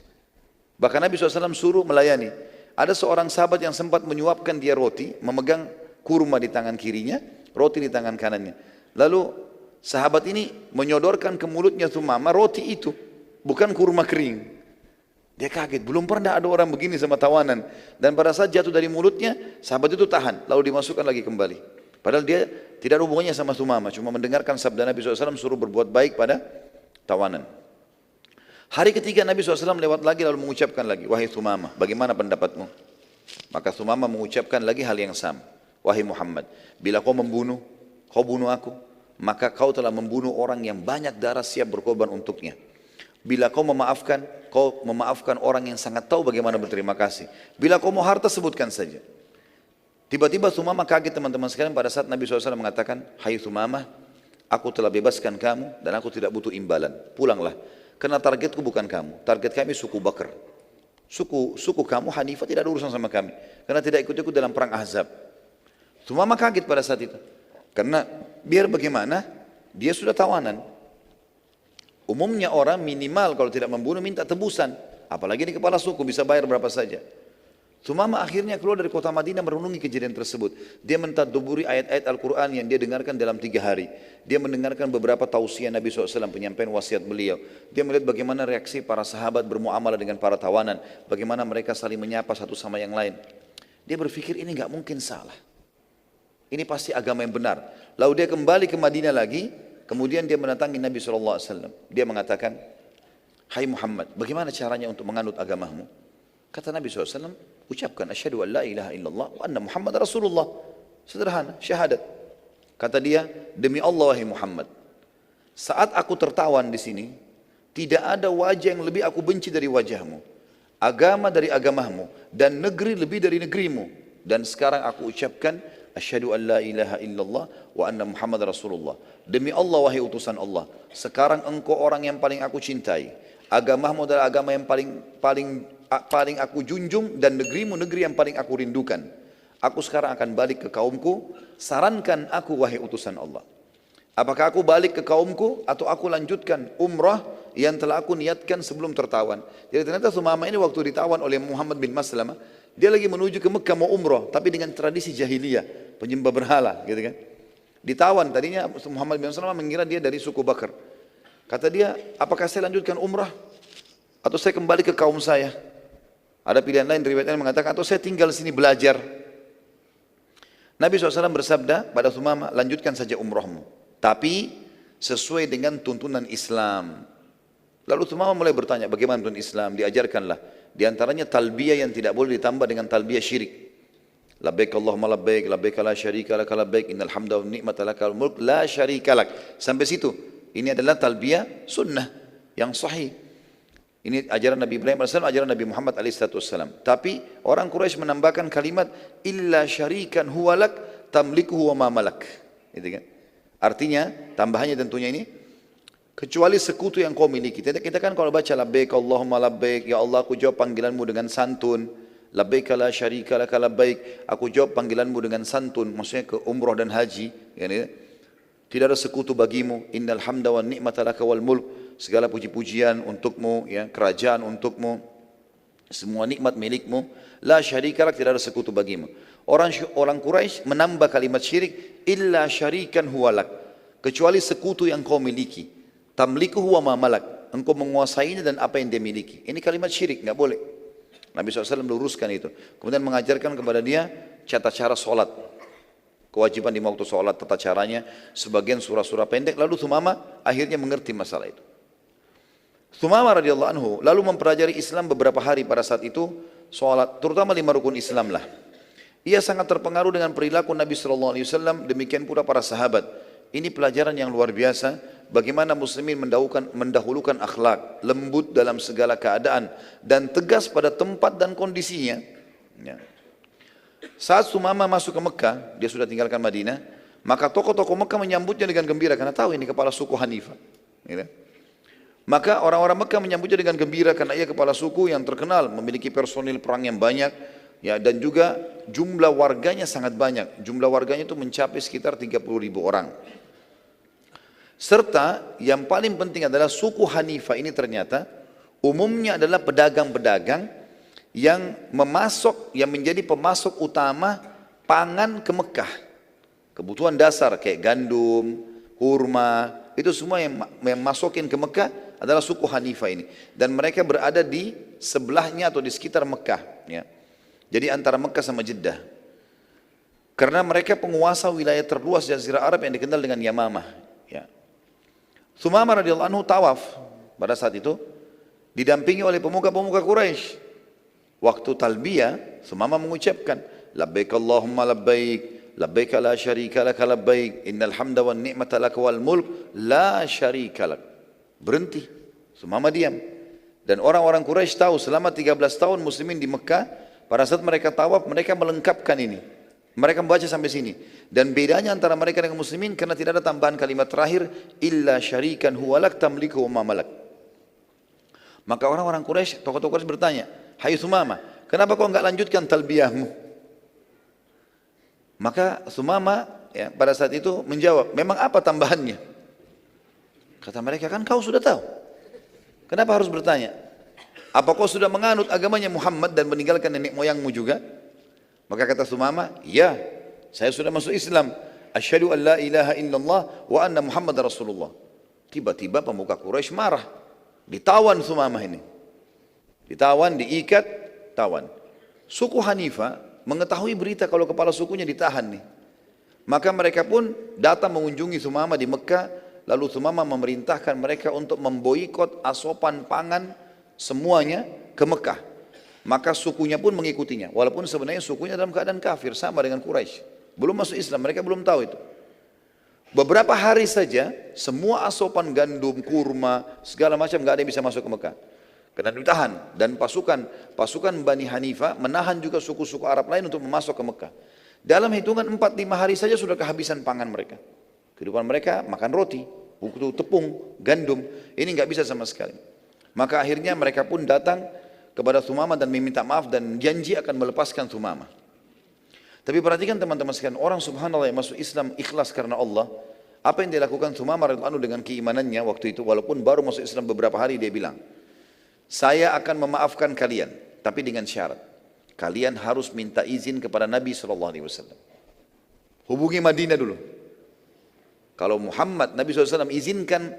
Bahkan Nabi SAW suruh melayani. Ada seorang sahabat yang sempat menyuapkan dia roti, memegang kurma di tangan kirinya, roti di tangan kanannya. Lalu sahabat ini menyodorkan ke mulutnya Thumamah roti itu, bukan kurma kering. Dia kaget, belum pernah ada orang begini sama tawanan. Dan pada saat jatuh dari mulutnya, sahabat itu tahan, lalu dimasukkan lagi kembali. Padahal dia tidak ada hubungannya sama Thumamah, cuma mendengarkan sabda Nabi SAW suruh berbuat baik pada tawanan. Hari ketiga Nabi SAW lewat lagi lalu mengucapkan lagi, wahai Thumamah, bagaimana pendapatmu? Maka Thumamah mengucapkan lagi hal yang sama. Wahai Muhammad, bila kau membunuh, kau bunuh aku, maka kau telah membunuh orang yang banyak darah siap berkorban untuknya. Bila kau memaafkan orang yang sangat tahu bagaimana berterima kasih. Bila kau mau harta, sebutkan saja. Tiba-tiba Thumamah kaget teman-teman sekalian pada saat Nabi SAW mengatakan, hai Thumamah, aku telah bebaskan kamu dan aku tidak butuh imbalan. Pulanglah. Karena targetku bukan kamu, target kami suku Bakar. Suku kamu Hanifah tidak ada urusan sama kami. Karena tidak ikut-ikut dalam perang Ahzab. Thumamah kaget pada saat itu. Karena biar bagaimana, dia sudah tawanan. Umumnya orang minimal kalau tidak membunuh minta tebusan. Apalagi ini kepala suku bisa bayar berapa saja. Sumama akhirnya keluar dari kota Madinah merenungi kejadian tersebut. Dia mentadabburi ayat-ayat Al-Quran yang dia dengarkan dalam 3 hari. Dia mendengarkan beberapa tausiah Nabi SAW, penyampaian wasiat beliau. Dia melihat bagaimana reaksi para sahabat bermuamalah dengan para tawanan. Bagaimana mereka saling menyapa satu sama yang lain. Dia berpikir ini nggak mungkin salah. Ini pasti agama yang benar. Lalu dia kembali ke Madinah lagi. Kemudian dia mendatangi Nabi SAW. Dia mengatakan, hai Muhammad, bagaimana caranya untuk menganut agamamu? Kata Nabi SAW, ucapkan asyhadu an la ilaha illallah wa anna Muhammad Rasulullah. Sederhana, syahadat. Kata dia, demi Allah wahai Muhammad, saat aku tertawan di sini, tidak ada wajah yang lebih aku benci dari wajahmu, agama dari agamamu, dan negeri lebih dari negerimu. Dan sekarang aku ucapkan asyhadu an la ilaha illallah wa anna Muhammad Rasulullah. Demi Allah wahai utusan Allah, sekarang engkau orang yang paling aku cintai, agamamu adalah agama yang paling aku junjung, dan negerimu negeri yang paling aku rindukan. Aku sekarang akan balik ke kaumku, sarankan aku wahai utusan Allah. Apakah aku balik ke kaumku atau aku lanjutkan umrah yang telah aku niatkan sebelum tertawan? Jadi ternyata Sumama ini waktu ditawan oleh Muhammad bin Maslamah, dia lagi menuju ke Mekah mau umrah, tapi dengan tradisi jahiliyah, penyembah berhala gitu kan. Ditawan, tadinya Muhammad bin Maslamah mengira dia dari suku Bakar. Kata dia, apakah saya lanjutkan umrah atau saya kembali ke kaum saya? Ada pilihan lain, riwayatnya mengatakan, atau saya tinggal sini belajar. Nabi SAW bersabda pada Sumama, lanjutkan saja umrahmu, tapi sesuai dengan tuntunan Islam. Lalu Sumama mulai bertanya, bagaimana tuntunan Islam? Diajarkanlah. Di antaranya talbiyah yang tidak boleh ditambah dengan talbiyah syirik. Labbaik Allahumma labbaik, labbaik la syarika lak labbaik, innal hamda wan ni'mata lakal mulk la syarika lak. Sampai situ. Ini adalah talbiyah sunnah yang sahih. Ini ajaran Nabi Ibrahim AS, ajaran Nabi Muhammad AS. Tapi orang Quraisy menambahkan kalimat illa syarikan huwalak tamliku huwa ma malak. Gitu kan? Artinya tambahannya tentunya ini, kecuali sekutu yang kau miliki. Kita kan kalau baca labbaik Allahumma labbaik, ya Allah aku jawab panggilanmu dengan santun. Labbaik la syarika lak labbaik, aku jawab panggilanmu dengan santun, maksudnya ke umrah dan haji. Tidak ada sekutu bagimu. Innal hamda wan ni'mata laka wal mulk, segala puji-pujian untukmu, ya, kerajaan untukmu, semua nikmat milikmu. La syarika lak, tidak ada sekutu bagimu. Orang Quraisy menambah kalimat syirik, illa syarikan huwalak, kecuali sekutu yang kau miliki. Tamliku huwa ma malak, engkau menguasainya dan apa yang dia miliki. Ini kalimat syirik, enggak boleh. Nabi SAW meluruskan itu. Kemudian mengajarkan kepada dia tata cara solat, kewajiban di waktu solat, tata caranya, sebagian surah-surah pendek. Lalu Sumama akhirnya mengerti masalah itu. Sumama radhiyallahu anhu lalu mempelajari Islam beberapa hari pada saat itu, solat, terutama 5 rukun Islam lah. Ia sangat terpengaruh dengan perilaku Nabi SAW, demikian pula para sahabat. Ini pelajaran yang luar biasa, bagaimana muslimin mendahulukan akhlak, lembut dalam segala keadaan, dan tegas pada tempat dan kondisinya. Ya. Saat Sumama masuk ke Mekah, dia sudah tinggalkan Madinah, maka tokoh-tokoh Mekah menyambutnya dengan gembira, karena tahu ini kepala suku Hanifah. Ya. Maka orang-orang Mekah menyambutnya dengan gembira, karena ia kepala suku yang terkenal, memiliki personil perang yang banyak, ya, dan juga jumlah warganya sangat banyak. Jumlah warganya itu mencapai sekitar 30.000 orang. Serta yang paling penting adalah suku Hanifah ini ternyata umumnya adalah pedagang-pedagang yang menjadi pemasok utama pangan ke Mekah. Kebutuhan dasar kayak gandum, kurma, itu semua yang masukin ke Mekah adalah suku Hanifah ini. Dan mereka berada di sebelahnya atau di sekitar Mekah. Ya. Jadi antara Mekah sama Jeddah. Karena mereka penguasa wilayah terluas Jazirah Arab yang dikenal dengan Yamamah. Ya. Sumama radhiyallahu anhu tawaf pada saat itu, didampingi oleh pemuka-pemuka Quraisy. Waktu talbiyah, Sumama mengucapkan, labbaik Allahumma labbaik, labbaik la syarika lak labbaik, innal hamda wan ni'mata lak wal mulk la syarika lak. Berhenti, Sumama diam. Dan orang-orang Quraisy tahu selama 13 tahun muslimin di Mekah, pada saat mereka tawaf, mereka melengkapkan ini. Mereka membaca sampai sini. Dan bedanya antara mereka dengan muslimin, karena tidak ada tambahan kalimat terakhir, illa syarikan huwalak tamliku wa malak. Maka orang-orang Quraisy, tokoh-tokoh Quraisy bertanya, hai Sumama, kenapa kau enggak lanjutkan talbiyahmu? Maka Sumama ya, pada saat itu menjawab, memang apa tambahannya? Kata mereka, kan kau sudah tahu. Kenapa harus bertanya? Apa kau sudah menganut agamanya Muhammad dan meninggalkan nenek moyangmu juga? Maka kata Sumamah, ya, saya sudah masuk Islam. Asyhadu an la ilaha illallah wa anna Muhammad Rasulullah. Tiba-tiba pemuka Quraisy marah. Ditawan Sumamah ini. Ditawan, diikat, tawan. Suku Hanifah mengetahui berita kalau kepala sukunya ditahan nih. Maka mereka pun datang mengunjungi Sumamah di Mekah. Lalu Sumamah memerintahkan mereka untuk memboikot asopan pangan semuanya ke Mekah. Maka sukunya pun mengikutinya. Walaupun sebenarnya sukunya dalam keadaan kafir sama dengan Quraisy. Belum masuk Islam, mereka belum tahu itu. Beberapa hari saja semua asopan gandum, kurma, segala macam nggak ada yang bisa masuk ke Mekah. Karena ditahan. Dan pasukan Bani Hanifah menahan juga suku-suku Arab lain untuk masuk ke Mekah. Dalam hitungan 4-5 hari saja sudah kehabisan pangan mereka. Kehidupan mereka makan roti, buku tepung, gandum. Ini nggak bisa sama sekali. Maka akhirnya mereka pun datang kepada Sumamah dan meminta maaf dan janji akan melepaskan Sumamah. Tapi perhatikan teman-teman sekalian, orang subhanallah yang masuk Islam ikhlas karena Allah. Apa yang dilakukan Sumamah radhiyallahu anhu dengan keimanannya waktu itu, walaupun baru masuk Islam beberapa hari, dia bilang, saya akan memaafkan kalian, tapi dengan syarat. Kalian harus minta izin kepada Nabi SAW. Hubungi Madinah dulu. Kalau Muhammad, Nabi SAW izinkan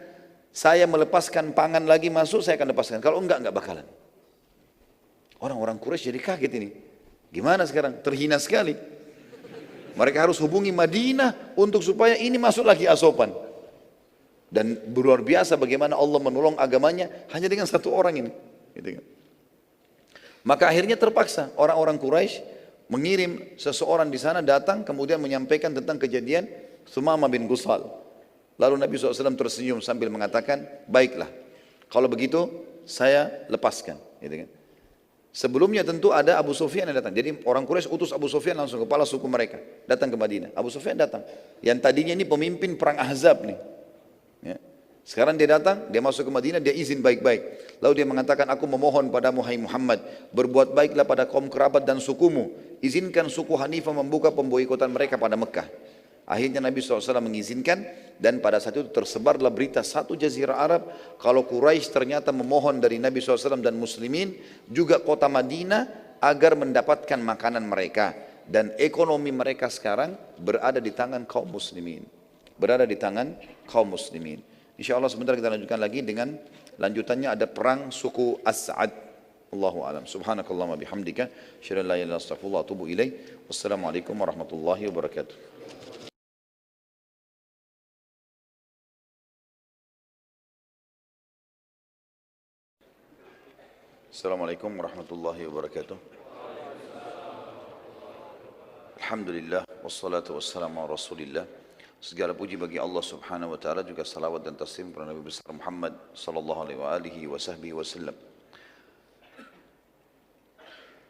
saya melepaskan pangan lagi masuk, saya akan lepaskan. Kalau enggak bakalan. Orang-orang Quraisy jadi kaget ini. Gimana sekarang? Terhina sekali. Mereka harus hubungi Madinah untuk supaya ini masuk lagi asopan. Dan luar biasa bagaimana Allah menolong agamanya hanya dengan satu orang ini. Gitu kan. Maka akhirnya terpaksa orang-orang Quraisy mengirim seseorang di sana datang kemudian menyampaikan tentang kejadian Sumamah bin Gusal. Lalu Nabi SAW tersenyum sambil mengatakan, baiklah, kalau begitu saya lepaskan. Gitu kan. Sebelumnya tentu ada Abu Sufyan yang datang. Jadi orang Quraisy utus Abu Sufyan langsung, kepala suku mereka, datang ke Madinah. Abu Sufyan datang. Yang tadinya ini pemimpin perang Ahzab nih. Ya. Sekarang dia datang, dia masuk ke Madinah, dia izin baik-baik. Lalu dia mengatakan, aku memohon padamu hai Muhammad, berbuat baiklah pada kaum kerabat dan sukumu. Izinkan suku Hanifah membuka pemboikotan mereka pada Mekah. Akhirnya Nabi SAW mengizinkan dan pada saat itu tersebarlah berita satu jazirah Arab kalau Quraisy ternyata memohon dari Nabi SAW dan muslimin juga kota Madinah agar mendapatkan makanan mereka dan ekonomi mereka sekarang berada di tangan kaum muslimin. Berada di tangan kaum muslimin. Insya Allah sebentar kita lanjutkan lagi dengan lanjutannya ada perang suku As-Sa'ad. Allahu a'lam. Subhanakallahumma bihamdika asyhadu an la ilaha illa anta astaghfiruka wa atubu ilaik. Wassalamualaikum warahmatullahi wabarakatuh. Assalamualaikum warahmatullahi wabarakatuh. Alhamdulillah wassalatu wassalamu ala Rasulillah. Segala puji bagi Allah Subhanahu wa taala, juga salawat dan taslim kepada Nabi besar Muhammad sallallahu alaihi wasallam.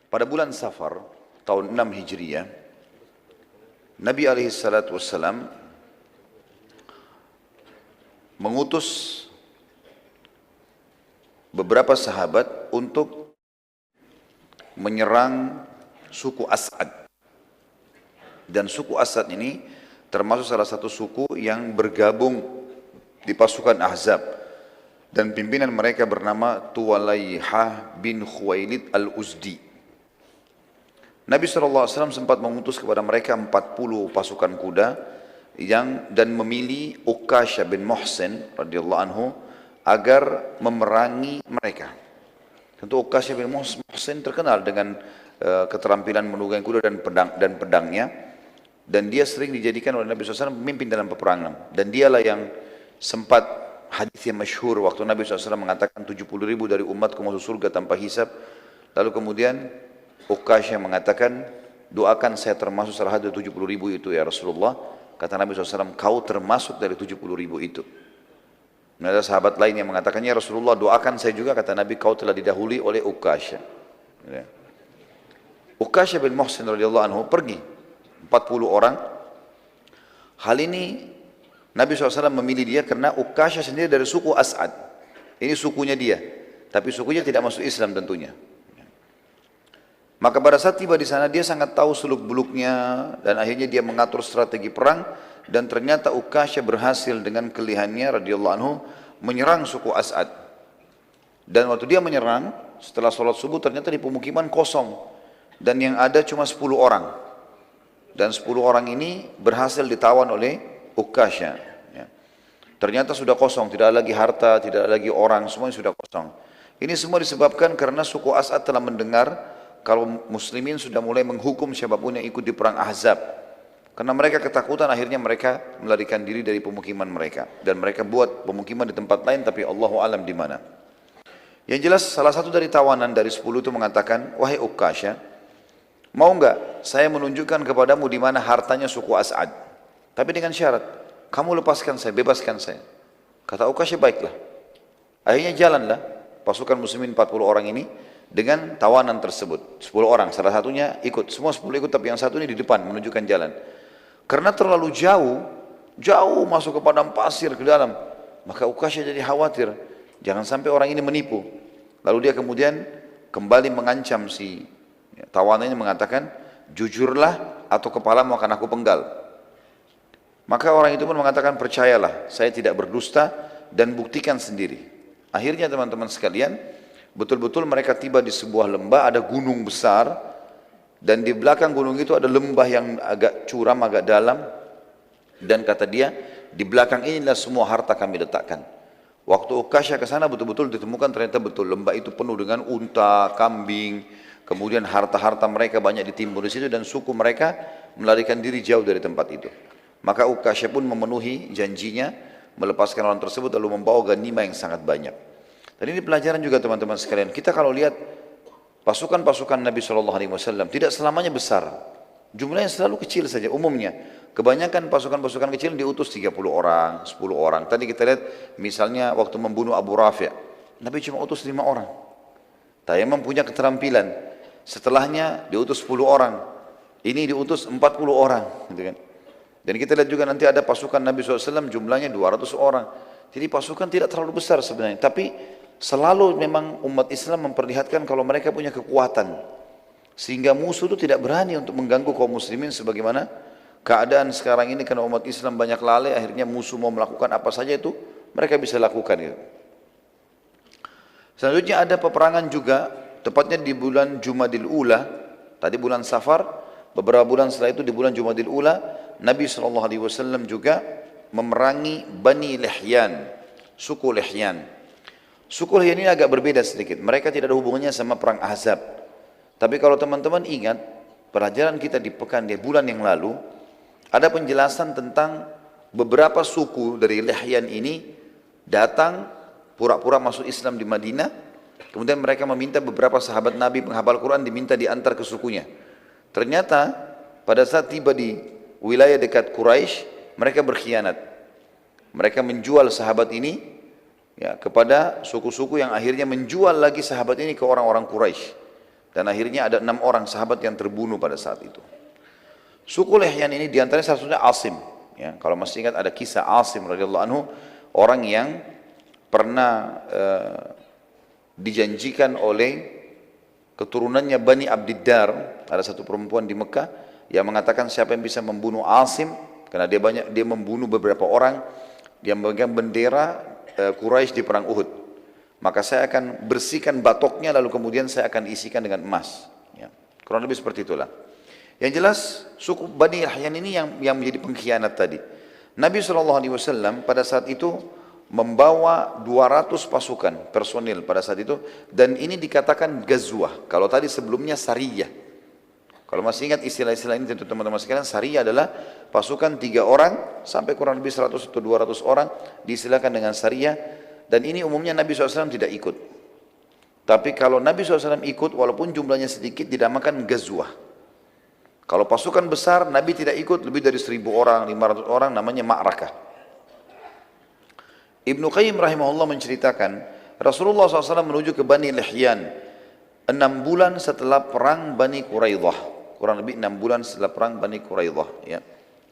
Pada bulan Safar tahun 6 Hijriah, Nabi alaihi salatu wassalam mengutus beberapa sahabat untuk menyerang suku As'ad. Dan suku As'ad ini termasuk salah satu suku yang bergabung di pasukan Ahzab. Dan pimpinan mereka bernama Tuwalaihah bin Khuwailid al-Uzdi. Nabi SAW sempat mengutus kepada mereka 40 pasukan kuda dan memilih Uqashah bin Muhsin radhiyallahu anhu agar memerangi mereka. Tentu Uqashah bin Muhsin terkenal dengan keterampilan menunggangi kuda dan pedangnya, dan dia sering dijadikan oleh Nabi SAW memimpin dalam peperangan. Dan dialah yang sempat hadis yang masyhur waktu Nabi SAW mengatakan 70.000 dari umatku masuk surga tanpa hisab. Lalu kemudian Uqashah mengatakan, doakan saya termasuk salah satu 70.000 itu ya Rasulullah. Kata Nabi SAW, kau termasuk dari 70.000 itu. Ada sahabat lain yang mengatakan, ya Rasulullah doakan saya juga. Kata Nabi, kau telah didahului oleh Uqashah. Ya. Uqashah bin Muhsin radhiyallahu anhu pergi 40 orang. Hal ini Nabi SAW memilih dia karena Uqashah sendiri dari suku As'ad. Ini sukunya dia, tapi sukunya tidak masuk Islam tentunya. Maka pada saat tiba di sana dia sangat tahu seluk beluknya dan akhirnya dia mengatur strategi perang. Dan ternyata Uqashah berhasil dengan kelihayannya radhiyallahu anhu menyerang suku As'ad. Dan waktu dia menyerang, setelah sholat subuh ternyata di pemukiman kosong. Dan yang ada cuma 10 orang. Dan 10 orang ini berhasil ditawan oleh Ukasha. Ya. Ternyata sudah kosong, tidak ada lagi harta, tidak ada lagi orang, semuanya sudah kosong. Ini semua disebabkan karena suku As'ad telah mendengar kalau muslimin sudah mulai menghukum siapapun yang ikut di perang Ahzab. Karena mereka ketakutan, akhirnya mereka melarikan diri dari pemukiman mereka. Dan mereka buat pemukiman di tempat lain, tapi Allahu alam di mana. Yang jelas salah satu dari tawanan dari 10 itu mengatakan, wahai Ukasha, mau enggak saya menunjukkan kepadamu di mana hartanya suku As'ad. Tapi dengan syarat, kamu lepaskan saya, bebaskan saya. Kata Ukasha, baiklah. Akhirnya jalanlah pasukan muslimin 40 orang ini dengan tawanan tersebut. 10 orang, salah satunya ikut. Semua 10 ikut, tapi yang satu ini di depan menunjukkan jalan. Karena terlalu jauh masuk ke padang pasir ke dalam. Maka Ukasha jadi khawatir, jangan sampai orang ini menipu. Lalu dia kemudian kembali mengancam si tawanannya, mengatakan, jujurlah atau kepalamu akan aku penggal. Maka orang itu pun mengatakan, percayalah, saya tidak berdusta dan buktikan sendiri. Akhirnya teman-teman sekalian, betul-betul mereka tiba di sebuah lembah, ada gunung besar, dan di belakang gunung itu ada lembah yang agak curam, agak dalam. Dan kata dia, di belakang inilah semua harta kami letakkan. Waktu Ukasha ke sana betul-betul ditemukan ternyata betul lembah itu penuh dengan unta, kambing, kemudian harta-harta mereka banyak ditimbun di situ dan suku mereka melarikan diri jauh dari tempat itu. Maka Ukasha pun memenuhi janjinya, melepaskan orang tersebut lalu membawa ganimah yang sangat banyak. Dan ini pelajaran juga teman-teman sekalian. Kita kalau lihat pasukan-pasukan Nabi SAW tidak selamanya besar. Jumlahnya selalu kecil saja umumnya. Kebanyakan pasukan-pasukan kecil diutus 30 orang, 10 orang. Tadi kita lihat misalnya waktu membunuh Abu Rafi', Nabi cuma utus 5 orang. Tayammum punya keterampilan. Setelahnya diutus 10 orang. Ini diutus 40 orang. Gitu kan. Dan kita lihat juga nanti ada pasukan Nabi SAW jumlahnya 200 orang. Jadi pasukan tidak terlalu besar sebenarnya. Tapi selalu memang umat Islam memperlihatkan kalau mereka punya kekuatan. Sehingga musuh itu tidak berani untuk mengganggu kaum muslimin sebagaimana keadaan sekarang ini karena umat Islam banyak lalai, akhirnya musuh mau melakukan apa saja itu mereka bisa lakukan itu. Selanjutnya ada peperangan juga, tepatnya di bulan Jumadil Ula, tadi bulan Safar, beberapa bulan setelah itu di bulan Jumadil Ula, Nabi SAW juga memerangi Bani Lihyan, suku Lihyan. Suku Lihyan ini agak berbeda sedikit, mereka tidak ada hubungannya sama perang Ahzab. Tapi kalau teman-teman ingat, pelajaran kita di pekan di bulan yang lalu, ada penjelasan tentang beberapa suku dari Lihyan ini datang pura-pura masuk Islam di Madinah, kemudian mereka meminta beberapa sahabat Nabi penghafal Quran diminta diantar ke sukunya. Ternyata pada saat tiba di wilayah dekat Quraisy, mereka berkhianat. Mereka menjual sahabat ini ya, kepada suku-suku yang akhirnya menjual lagi sahabat ini ke orang-orang Quraisy. Dan akhirnya ada 6 orang sahabat yang terbunuh pada saat itu. Suku Lihyan ini diantaranya salah satunya Asim. Ya, kalau masih ingat ada kisah Asim radhiyallahu anhu, orang yang pernah dijanjikan oleh keturunannya Bani Abdiddar. Ada satu perempuan di Mekah yang mengatakan siapa yang bisa membunuh Asim, karena dia membunuh beberapa orang yang memegang bendera Quraisy di perang Uhud. Maka saya akan bersihkan batoknya lalu kemudian saya akan isikan dengan emas. Ya, kurang lebih seperti itulah. Yang jelas suku Bani Lihyan ini yang menjadi pengkhianat tadi. Nabi SAW pada saat itu membawa 200 pasukan personil pada saat itu, dan ini dikatakan gazwah. Kalau tadi sebelumnya sariyah. Kalau masih ingat istilah-istilah ini tentu teman-teman sekalian, sariyah adalah pasukan 3 orang sampai kurang lebih 100 atau 200 orang diistilahkan dengan sariyah. Dan ini umumnya Nabi SAW tidak ikut. Tapi kalau Nabi SAW ikut, walaupun jumlahnya sedikit, dinamakan gazwah. Kalau pasukan besar, Nabi tidak ikut, lebih dari 1000 orang, 500 orang, namanya ma'rakah. Ibnu Qayyim rahimahullah menceritakan, Rasulullah SAW menuju ke Bani Lihyan 6 bulan setelah perang Bani Quraidah. Kurang lebih 6 bulan setelah perang Bani Quraidah. Ya.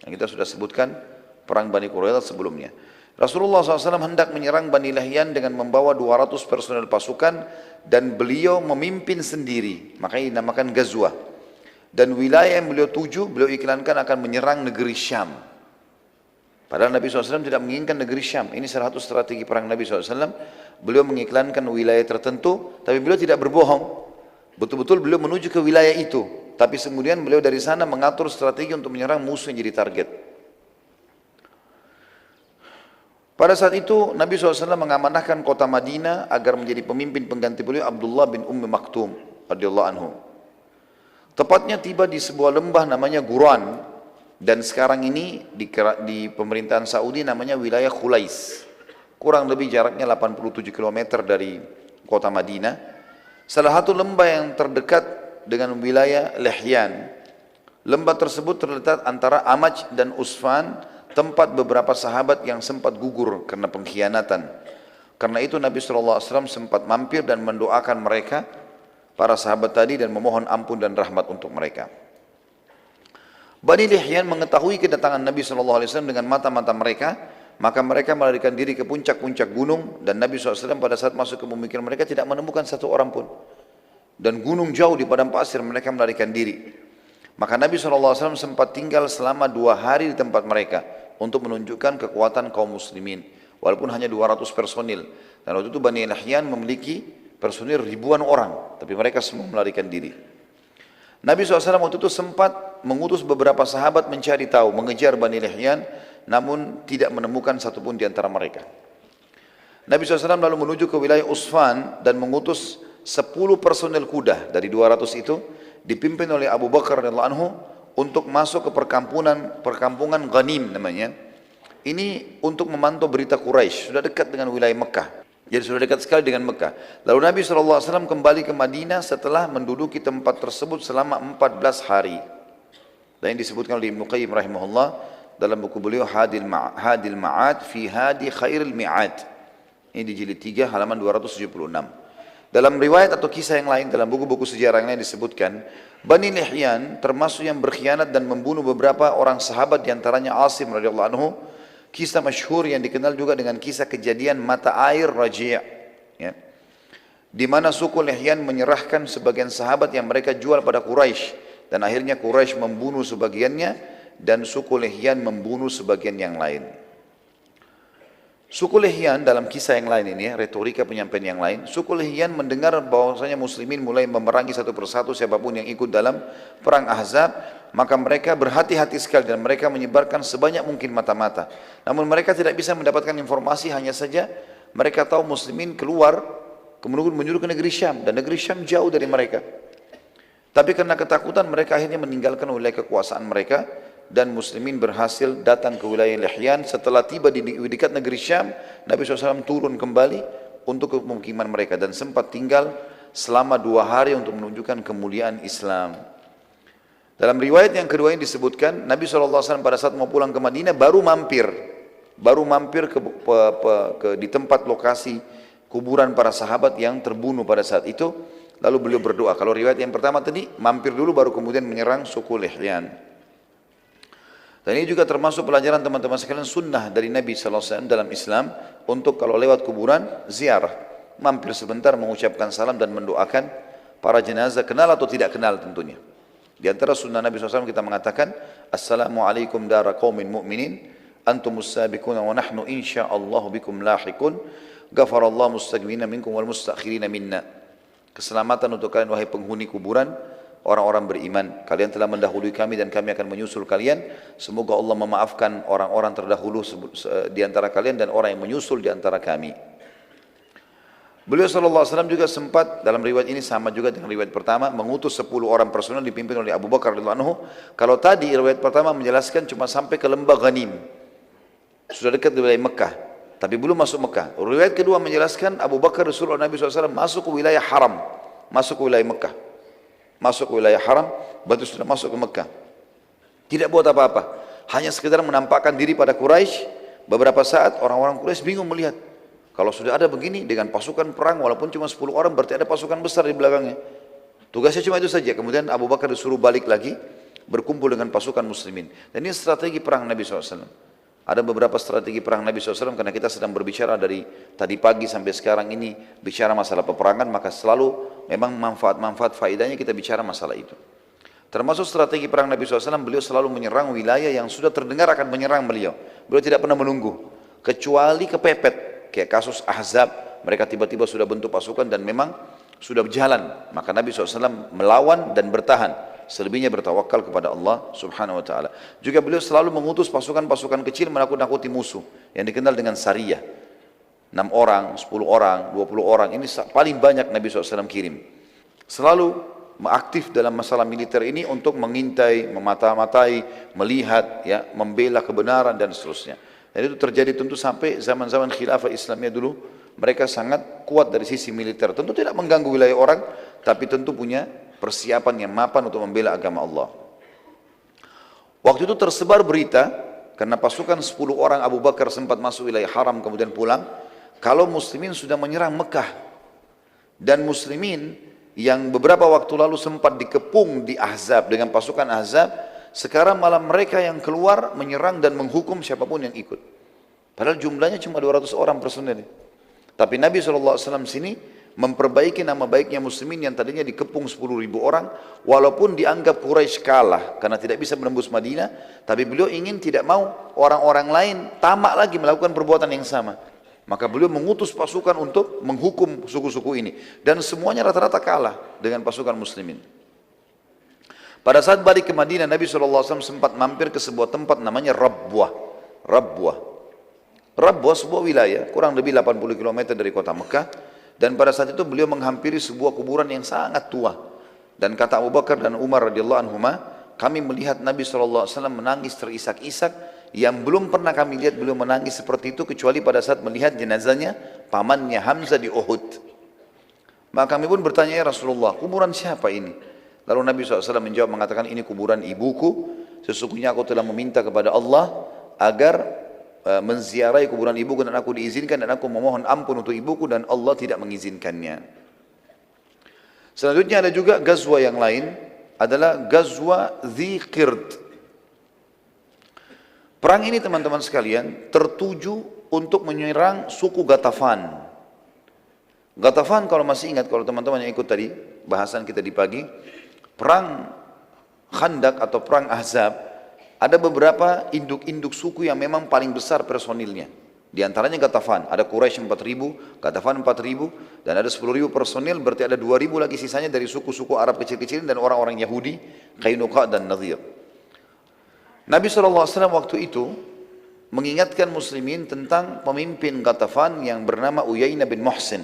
Yang kita sudah sebutkan perang Bani Quraidah sebelumnya. Rasulullah SAW hendak menyerang Bani Lihyan dengan membawa 200 personel pasukan dan beliau memimpin sendiri, makanya dinamakan Ghazwah. Dan wilayah yang beliau tuju, beliau iklankan akan menyerang negeri Syam. Padahal Nabi SAW tidak menginginkan negeri Syam. Ini salah satu strategi perang Nabi SAW. Beliau mengiklankan wilayah tertentu, tapi beliau tidak berbohong. Betul-betul beliau menuju ke wilayah itu. Tapi kemudian beliau dari sana mengatur strategi untuk menyerang musuh yang jadi target. Pada saat itu Nabi SAW mengamanahkan kota Madinah agar menjadi pemimpin pengganti beliau Abdullah bin Ummi Maktum radhiyallahu anhu. Tepatnya tiba di sebuah lembah namanya Guran, dan sekarang ini di pemerintahan Saudi namanya wilayah Khulais. Kurang lebih jaraknya 87 km dari kota Madinah. Salah satu lembah yang terdekat dengan wilayah Lihyan. Lembah tersebut terletak antara Amaj dan Usfan, tempat beberapa sahabat yang sempat gugur karena pengkhianatan. Karena itu Nabi SAW sempat mampir dan mendoakan mereka, para sahabat tadi, dan memohon ampun dan rahmat untuk mereka. Bani Lihyan mengetahui kedatangan Nabi SAW dengan mata-mata mereka, maka mereka melarikan diri ke puncak-puncak gunung, dan Nabi SAW pada saat masuk ke pemukiman mereka tidak menemukan satu orang pun. Dan gunung jauh di padang pasir, mereka melarikan diri. Maka Nabi SAW sempat tinggal selama 2 hari di tempat mereka untuk menunjukkan kekuatan kaum muslimin, walaupun hanya 200 personil. Dan waktu itu Bani Lihyan memiliki personil ribuan orang, tapi mereka semua melarikan diri. Nabi SAW waktu itu sempat mengutus beberapa sahabat mencari tahu, mengejar Bani Lihyan, namun tidak menemukan satupun di antara mereka. Nabi SAW lalu menuju ke wilayah Usfan dan mengutus 10 personel kuda dari 200 itu, dipimpin oleh Abu Bakar radhiyallahu anhu, untuk masuk ke perkampungan Ghanim namanya. Ini untuk memantau berita Quraisy, sudah dekat dengan wilayah Mekah. Jadi sudah dekat sekali dengan Mekah. Lalu Nabi SAW kembali ke Madinah setelah menduduki tempat tersebut selama 14 hari. Dan ini disebutkan oleh Ibnu Qayyim rahimahullah dalam buku beliau Hadil Ma'ad fi Hadi Khairil Mi'ad. Ini di jilid 3 halaman 276. Dalam riwayat atau kisah yang lain, dalam buku-buku sejarah yang lain disebutkan, Bani Lihyan termasuk yang berkhianat dan membunuh beberapa orang sahabat, diantaranya Asim radhiyallahu anhu. Kisah masyhur yang dikenal juga dengan kisah kejadian mata air Raji', ya, di mana suku Lihyan menyerahkan sebagian sahabat yang mereka jual pada Quraisy, dan akhirnya Quraisy membunuh sebagiannya dan suku Lihyan membunuh sebagian yang lain. Suku Lihyan dalam kisah yang lain ini, retorika penyampaian yang lain, suku Lihyan mendengar bahwasanya muslimin mulai memerangi satu persatu siapapun yang ikut dalam perang Ahzab, maka mereka berhati-hati sekali dan mereka menyebarkan sebanyak mungkin mata-mata. Namun mereka tidak bisa mendapatkan informasi, hanya saja mereka tahu muslimin keluar kemudian menuju ke negeri Syam, dan negeri Syam jauh dari mereka. Tapi karena ketakutan mereka akhirnya meninggalkan wilayah kekuasaan mereka, dan muslimin berhasil datang ke wilayah Lihyan. Setelah tiba di dekat negeri Syam, Nabi SAW turun kembali untuk ke pemukiman mereka dan sempat tinggal selama 2 hari untuk menunjukkan kemuliaan Islam. Dalam riwayat yang kedua ini disebutkan, Nabi SAW pada saat mau pulang ke Madinah baru mampir di tempat lokasi kuburan para sahabat yang terbunuh pada saat itu. Lalu beliau berdoa. Kalau riwayat yang pertama tadi, mampir dulu baru kemudian menyerang suku Lihyan. Dan ini juga termasuk pelajaran teman-teman sekalian, sunnah dari Nabi SAW dalam Islam, untuk kalau lewat kuburan, ziarah. Mampir sebentar, mengucapkan salam dan mendoakan para jenazah, kenal atau tidak kenal tentunya. Di antara sunnah Nabi SAW kita mengatakan, Assalamualaikum dara qawmin mu'minin, antumus sabiquna wa nahnu insya'allahu bikum lahikun, ghafarallahu mustaqbina minkum wal mustakhirina minna. Keselamatan untuk kalian wahai penghuni kuburan, orang-orang beriman. Kalian telah mendahului kami dan kami akan menyusul kalian. Semoga Allah memaafkan orang-orang terdahulu di antara kalian dan orang yang menyusul di antara kami. Beliau SAW juga sempat, dalam riwayat ini sama juga dengan riwayat pertama, mengutus 10 orang personel dipimpin oleh Abu Bakar radhiyallahu anhu. Kalau tadi riwayat pertama menjelaskan cuma sampai ke lembah Ghanim, sudah dekat di wilayah Mekah, tapi belum masuk Mekah. Riwayat kedua menjelaskan Abu Bakar Rasulullah Nabi SAW masuk ke wilayah haram, masuk ke wilayah Mekah, masuk ke wilayah haram, baru sudah masuk ke Mekah. Tidak buat apa-apa, hanya sekedar menampakkan diri pada Quraisy. Beberapa saat orang-orang Quraisy bingung melihat, kalau sudah ada begini dengan pasukan perang, walaupun cuma 10 orang, berarti ada pasukan besar di belakangnya. Tugasnya cuma itu saja. Kemudian Abu Bakar disuruh balik lagi, berkumpul dengan pasukan muslimin. Dan ini strategi perang Nabi SAW. Ada beberapa strategi perang Nabi SAW, karena kita sedang berbicara dari tadi pagi sampai sekarang ini, bicara masalah peperangan, maka selalu memang manfaat-manfaat faedahnya kita bicara masalah itu. Termasuk strategi perang Nabi SAW, beliau selalu menyerang wilayah yang sudah terdengar akan menyerang beliau. Beliau tidak pernah menunggu, kecuali kepepet. Kayak kasus Ahzab, mereka tiba-tiba sudah bentuk pasukan dan memang sudah berjalan. Maka Nabi SAW melawan dan bertahan. Selebihnya bertawakal kepada Allah Subhanahu Wa Taala. Juga beliau selalu mengutus pasukan-pasukan kecil menakut-nakuti musuh, yang dikenal dengan Sariyah. 6 orang, 10 orang, 20 orang, ini paling banyak Nabi SAW kirim. Selalu aktif dalam masalah militer ini untuk mengintai, memata-matai, melihat, ya, membela kebenaran dan seterusnya. Dan itu terjadi tentu sampai zaman-zaman khilafah Islamiyah dulu, mereka sangat kuat dari sisi militer. Tentu tidak mengganggu wilayah orang, tapi tentu punya persiapan yang mapan untuk membela agama Allah. Waktu itu tersebar berita, karena pasukan 10 orang Abu Bakar sempat masuk wilayah haram kemudian pulang, kalau muslimin sudah menyerang Mekah. Dan muslimin yang beberapa waktu lalu sempat dikepung di Ahzab dengan pasukan Ahzab, sekarang malah mereka yang keluar menyerang dan menghukum siapapun yang ikut. Padahal jumlahnya cuma 200 orang personel. Tapi Nabi SAW sini memperbaiki nama baiknya muslimin yang tadinya dikepung 10.000 orang, walaupun dianggap Quraisy kalah karena tidak bisa menembus Madinah, tapi beliau ingin tidak mau orang-orang lain tamak lagi melakukan perbuatan yang sama. Maka beliau mengutus pasukan untuk menghukum suku-suku ini. Dan semuanya rata-rata kalah dengan pasukan muslimin. Pada saat balik ke Madinah, Nabi SAW sempat mampir ke sebuah tempat namanya Rabwah. Rabwah sebuah wilayah, kurang lebih 80 km dari kota Mekah. Dan pada saat itu beliau menghampiri sebuah kuburan yang sangat tua. Dan kata Abu Bakar dan Umar radhiyallahu anhuma, kami melihat Nabi SAW menangis terisak-isak, yang belum pernah kami lihat beliau menangis seperti itu kecuali pada saat melihat jenazahnya pamannya Hamzah di Uhud. Maka kami pun bertanya, ya Rasulullah, kuburan siapa ini? Lalu Nabi SAW menjawab mengatakan, ini kuburan ibuku, sesungguhnya aku telah meminta kepada Allah agar menziarahi kuburan ibuku dan aku diizinkan, dan aku memohon ampun untuk ibuku dan Allah tidak mengizinkannya. Selanjutnya ada juga gazwa yang lain, adalah gazwa Dzikird. Perang ini teman-teman sekalian tertuju untuk menyerang suku Ghatafan. Ghatafan kalau masih ingat, kalau teman-teman yang ikut tadi bahasan kita di pagi, perang Khandak atau perang Ahzab, ada beberapa induk-induk suku yang memang paling besar personilnya. Di antaranya Ghatafan, ada Quraisy 4.000, Ghatafan 4.000, dan ada 10.000 personil, berarti ada 2.000 lagi sisanya dari suku-suku Arab kecil-kecil dan orang-orang Yahudi, Qainuqa dan Nadhir. Nabi SAW waktu itu mengingatkan muslimin tentang pemimpin Ghatafan yang bernama Uyainah bin Muhsin.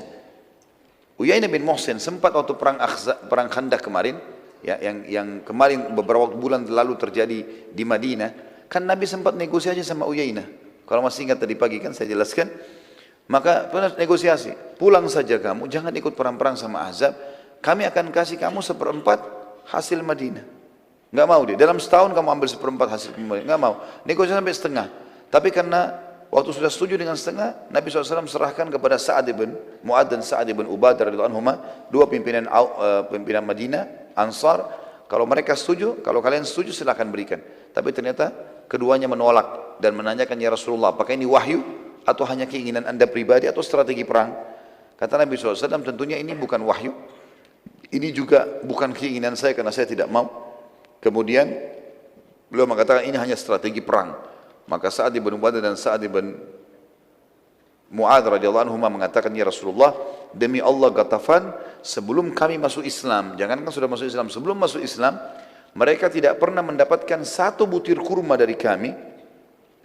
Uyainah bin Muhsin sempat waktu perang Khandak kemarin, ya, yang kemarin beberapa bulan lalu terjadi di Madinah, kan Nabi sempat negosiasi sama Uyainah. Kalau masih ingat tadi pagi kan saya jelaskan, maka pernah negosiasi, pulang saja kamu, jangan ikut perang-perang sama Ahzab, kami akan kasih kamu 1/4 hasil Madinah. Enggak mau dia, dalam setahun kamu ambil 1/4 hasil Madinah, enggak mau, negosiasi sampai setengah. Tapi karena waktu sudah setuju dengan setengah, Nabi SAW serahkan kepada Sa'ad ibn Mu'ad dan Sa'ad ibn Ubadah radhiyallahu anhuma, dua pimpinan Madinah, Ansar. Kalau mereka setuju, kalau kalian setuju silahkan berikan. Tapi ternyata keduanya menolak dan menanyakan, ya Rasulullah, apakah ini wahyu atau hanya keinginan anda pribadi atau strategi perang? Kata Nabi SAW, tentunya ini bukan wahyu, ini juga bukan keinginan saya karena saya tidak mau. Kemudian beliau mengatakan ini hanya strategi perang. Maka Sa'ad ibn Ubadah dan Sa'ad ibn Mu'ad radhiyallahu anhuma mengatakan, ya Rasulullah, demi Allah Ghatafan sebelum kami masuk Islam, jangankan sudah masuk Islam, sebelum masuk Islam, mereka tidak pernah mendapatkan satu butir kurma dari kami,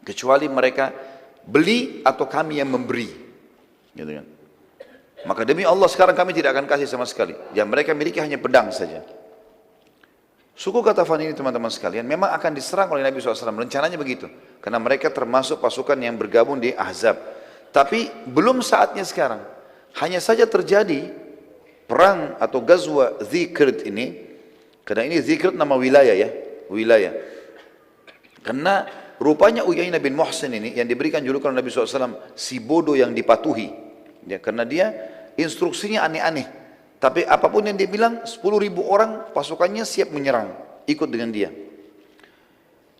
kecuali mereka beli atau kami yang memberi. Gitu kan. Maka demi Allah sekarang kami tidak akan kasih sama sekali. Yang mereka miliki hanya pedang saja. Suku Ghatafan ini teman-teman sekalian memang akan diserang oleh Nabi SAW, rencananya begitu. Karena mereka termasuk pasukan yang bergabung di Ahzab. Tapi belum saatnya sekarang. Hanya saja terjadi perang atau gazwa Dzikird ini, karena ini Dzikird nama wilayah ya, wilayah. Karena rupanya Uyainah bin Muhsin ini yang diberikan julukan Nabi SAW, si bodoh yang dipatuhi. Ya, karena dia instruksinya aneh-aneh. Tapi apapun yang dia bilang, 10.000 orang pasukannya siap menyerang, ikut dengan dia.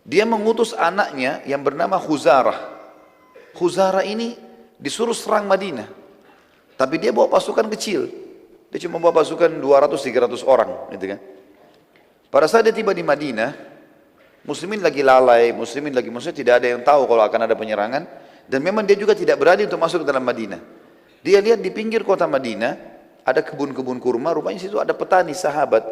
Dia mengutus anaknya yang bernama Khuzarah. Khuzarah ini disuruh serang Madinah. Tapi dia bawa pasukan kecil. Dia cuma bawa pasukan 200-300 orang. Gitu kan. Pada saat dia tiba di Madinah, muslimin lagi lalai, maksudnya tidak ada yang tahu kalau akan ada penyerangan, dan memang dia juga tidak berani untuk masuk ke dalam Madinah. Dia lihat di pinggir kota Madinah ada kebun-kebun kurma, rupanya situ ada petani sahabat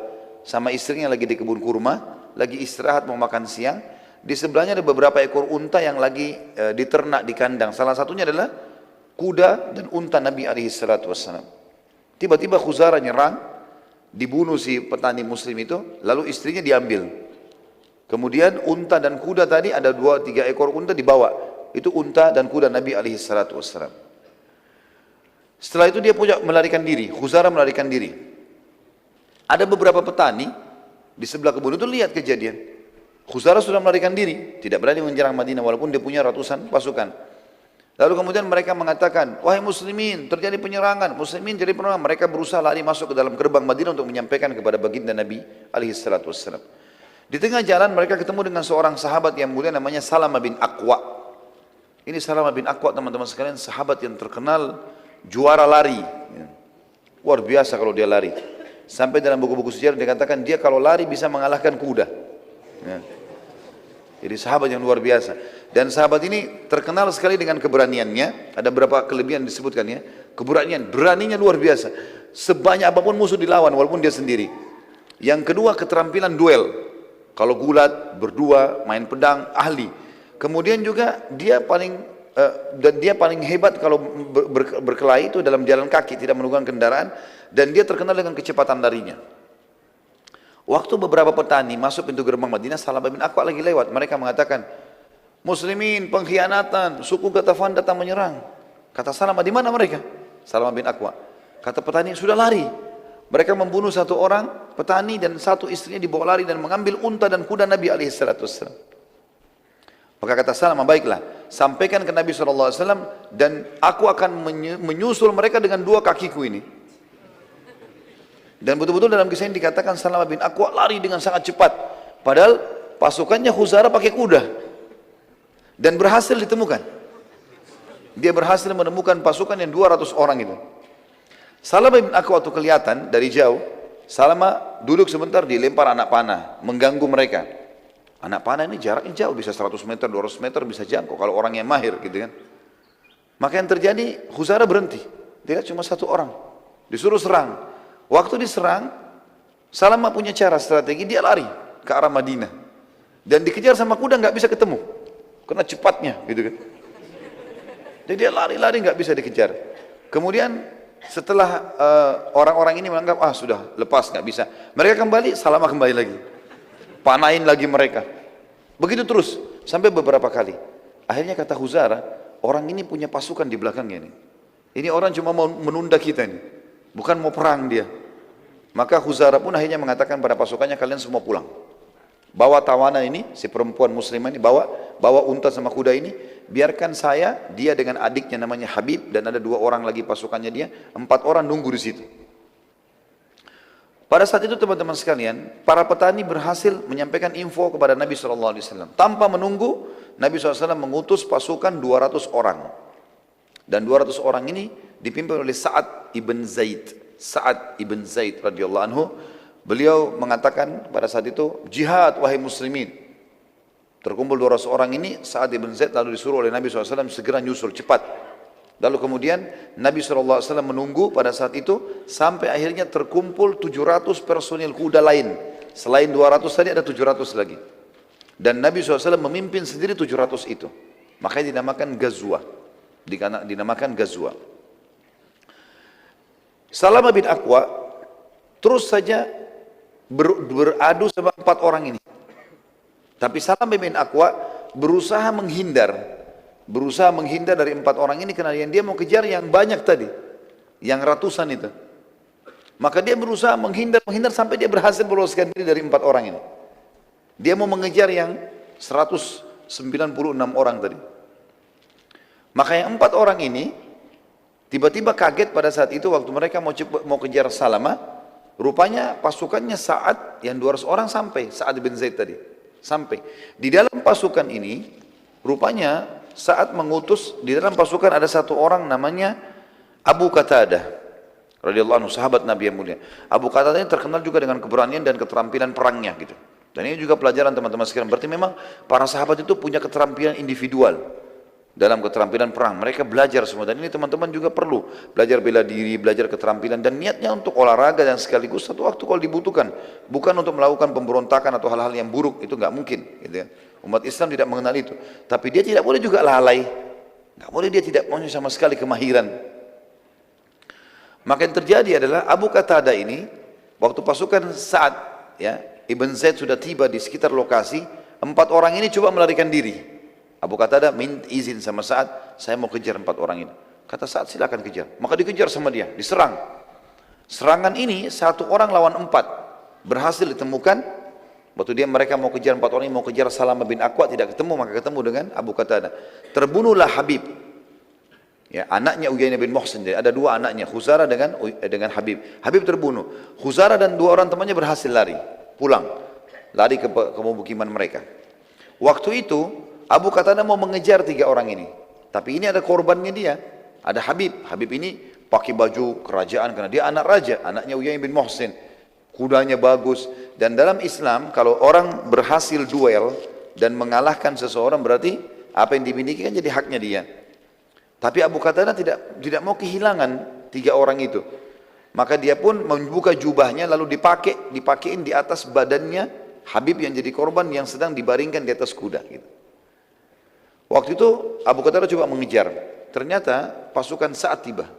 sama istrinya lagi di kebun kurma, lagi istirahat mau makan siang. Di sebelahnya ada beberapa ekor unta yang lagi diternak di kandang. Salah satunya adalah kuda dan unta Nabi SAW. Tiba-tiba Khuzarah nyerang, dibunuh si petani muslim itu, lalu istrinya diambil. Kemudian unta dan kuda tadi ada 2-3 ekor unta dibawa. Itu unta dan kuda Nabi SAW. Setelah itu dia punya melarikan diri, Khuzarah melarikan diri. Ada beberapa petani di sebelah kebun itu lihat kejadian. Khuzarah sudah melarikan diri, tidak berani menyerang Madinah walaupun dia punya ratusan pasukan. Lalu kemudian mereka mengatakan, wahai muslimin, terjadi penyerangan. Muslimin jadi penyerangan. Mereka berusaha lari masuk ke dalam gerbang Madinah untuk menyampaikan kepada baginda Nabi SAW. Di tengah jalan mereka ketemu dengan seorang sahabat yang mulia namanya Salamah bin Aqwa. Ini Salamah bin Aqwa, teman-teman sekalian, sahabat yang terkenal juara lari. Luar biasa kalau dia lari. Sampai dalam buku-buku sejarah dikatakan dia kalau lari bisa mengalahkan kuda. Jadi sahabat yang luar biasa. Dan sahabat ini terkenal sekali dengan keberaniannya. Ada beberapa kelebihan disebutkan ya. Beraninya luar biasa. Sebanyak apapun musuh dilawan walaupun dia sendiri. Yang kedua keterampilan duel. Kalau gulat, berdua, main pedang, ahli. Kemudian juga dia paling hebat kalau berkelahi itu dalam jalan kaki, tidak menggunakan kendaraan. Dan dia terkenal dengan kecepatan larinya. Waktu beberapa petani masuk pintu gerbang Madinah, Salamah bin Aqwa lagi lewat. Mereka mengatakan, muslimin, pengkhianatan, suku Ghatafan datang menyerang. Kata Salamah, di mana mereka? Salamah bin Aqwa. Kata petani, sudah lari. Mereka membunuh satu orang petani dan satu istrinya dibawa lari dan mengambil unta dan kuda Nabi SAW. Maka kata Salamah, baiklah, sampaikan ke Nabi SAW dan aku akan menyusul mereka dengan 2 kakiku ini. Dan betul-betul dalam kisah ini dikatakan Salamah bin Aqwa lari dengan sangat cepat. Padahal pasukannya Khuzarah pakai kuda. Dan berhasil ditemukan. Dia berhasil menemukan pasukan yang 200 orang itu. Salamah bin Aqwa waktu kelihatan dari jauh, Salamah duduk sebentar dilempar anak panah, mengganggu mereka. Anak panah ini jaraknya jauh, bisa 100 meter, 200 meter bisa jangkau kalau orang yang mahir gitu kan. Maka yang terjadi, Khuzarah berhenti. Dia cuma 1 orang. Disuruh serang. Waktu diserang, Salamah punya cara strategi, dia lari ke arah Madinah. Dan dikejar sama kuda nggak bisa ketemu. Karena cepatnya gitu kan. Jadi dia lari-lari nggak bisa dikejar. Kemudian setelah orang-orang ini menganggap, sudah lepas nggak bisa. Mereka kembali, Salamah kembali lagi. Panahin lagi mereka. Begitu terus, sampai beberapa kali. Akhirnya kata Khuzarah, orang ini punya pasukan di belakangnya nih. Ini orang cuma mau menunda kita nih. Bukan mau perang dia. Maka Khuzarah pun akhirnya mengatakan pada pasukannya, kalian semua pulang. Bawa tawanan ini, si perempuan muslimah ini, bawa unta sama kuda ini, biarkan saya, dia dengan adiknya namanya Habib, dan ada 2 orang lagi pasukannya dia, 4 orang nunggu di situ. Pada saat itu teman-teman sekalian, para petani berhasil menyampaikan info kepada Nabi SAW. Tanpa menunggu, Nabi SAW mengutus pasukan 200 orang. Dan 200 orang ini dipimpin oleh Sa'ad ibn Zaid. Sa'ad ibn Zaid radhiyallahu anhu. Beliau mengatakan pada saat itu, jihad wahai muslimin. Terkumpul 200 orang ini, Sa'ad ibn Zaid lalu disuruh oleh Nabi SAW segera nyusul cepat. Lalu kemudian Nabi SAW menunggu pada saat itu sampai akhirnya terkumpul 700 personil kuda lain. Selain 200 tadi ada 700 lagi. Dan Nabi SAW memimpin sendiri 700 itu. Makanya dinamakan Ghazwah. Dinamakan Ghazwah. Salamah bin Aqwa terus saja beradu sama 4 orang ini. Tapi Salamah bin Aqwa berusaha menghindar dari 4 orang ini karena yang dia mau kejar yang banyak tadi, yang ratusan itu. Maka dia berusaha menghindar sampai dia berhasil meloloskan diri dari 4 orang ini. Dia mau mengejar yang 196 orang tadi. Maka yang 4 orang ini tiba-tiba kaget pada saat itu waktu mereka mau kejar Salamah. Rupanya pasukannya Sa'ad yang 200 orang sampai, Sa'ad bin Zaid tadi. Sampai. Di dalam pasukan ini, rupanya Sa'ad mengutus, di dalam pasukan ada 1 orang namanya Abu Qatadah. radhiyallahu anhu, sahabat Nabi yang mulia. Abu Qatadah ini terkenal juga dengan keberanian dan keterampilan perangnya gitu. Dan ini juga pelajaran teman-teman sekalian. Berarti memang para sahabat itu punya keterampilan individual dalam keterampilan perang. Mereka belajar semua. Dan ini teman-teman juga perlu belajar bela diri, belajar keterampilan, dan niatnya untuk olahraga dan sekaligus satu waktu kalau dibutuhkan. Bukan untuk melakukan pemberontakan atau hal-hal yang buruk, itu nggak mungkin. Gitu ya. Umat Islam tidak mengenal itu. Tapi dia tidak boleh juga lalai. Nggak boleh dia tidak punya sama sekali kemahiran. Maka yang terjadi adalah Abu Qatadah ini, waktu pasukan Sa'ad, ya, Ibn Zaid sudah tiba di sekitar lokasi, 4 orang ini coba melarikan diri. Abu Qatadah minta izin sama Sa'ad, saya mau kejar 4 orang ini. Kata Sa'ad, silakan kejar. Maka dikejar sama dia, diserang. Serangan ini 1 orang lawan 4 berhasil ditemukan. Waktu mereka mau kejar 4 orang ini, mau kejar Salamah bin Aqwa, tidak ketemu, maka ketemu dengan Abu Qatadah. Terbunuhlah Habib, ya, anaknya Uyainah bin Muhsin. Jadi ada 2 anaknya, Khuzarah dengan Habib. Habib terbunuh. Khuzarah dan 2 orang temannya berhasil lari, pulang, lari ke pemukiman mereka. Waktu itu Abu Qatadah mau mengejar 3 orang ini, tapi ini ada korbannya dia, ada Habib. Habib ini pakai baju kerajaan karena dia anak raja, anaknya Uyainah bin Muhsin, kudanya bagus. Dan dalam Islam kalau orang berhasil duel dan mengalahkan seseorang, berarti apa yang dimiliki kan jadi haknya dia. Tapi Abu Qatadah tidak mau kehilangan 3 orang itu. Maka dia pun membuka jubahnya lalu dipakein di atas badannya Habib yang jadi korban yang sedang dibaringkan di atas kuda gitu. Waktu itu Abu Qatadah coba mengejar. Ternyata pasukan Sa'ad tiba.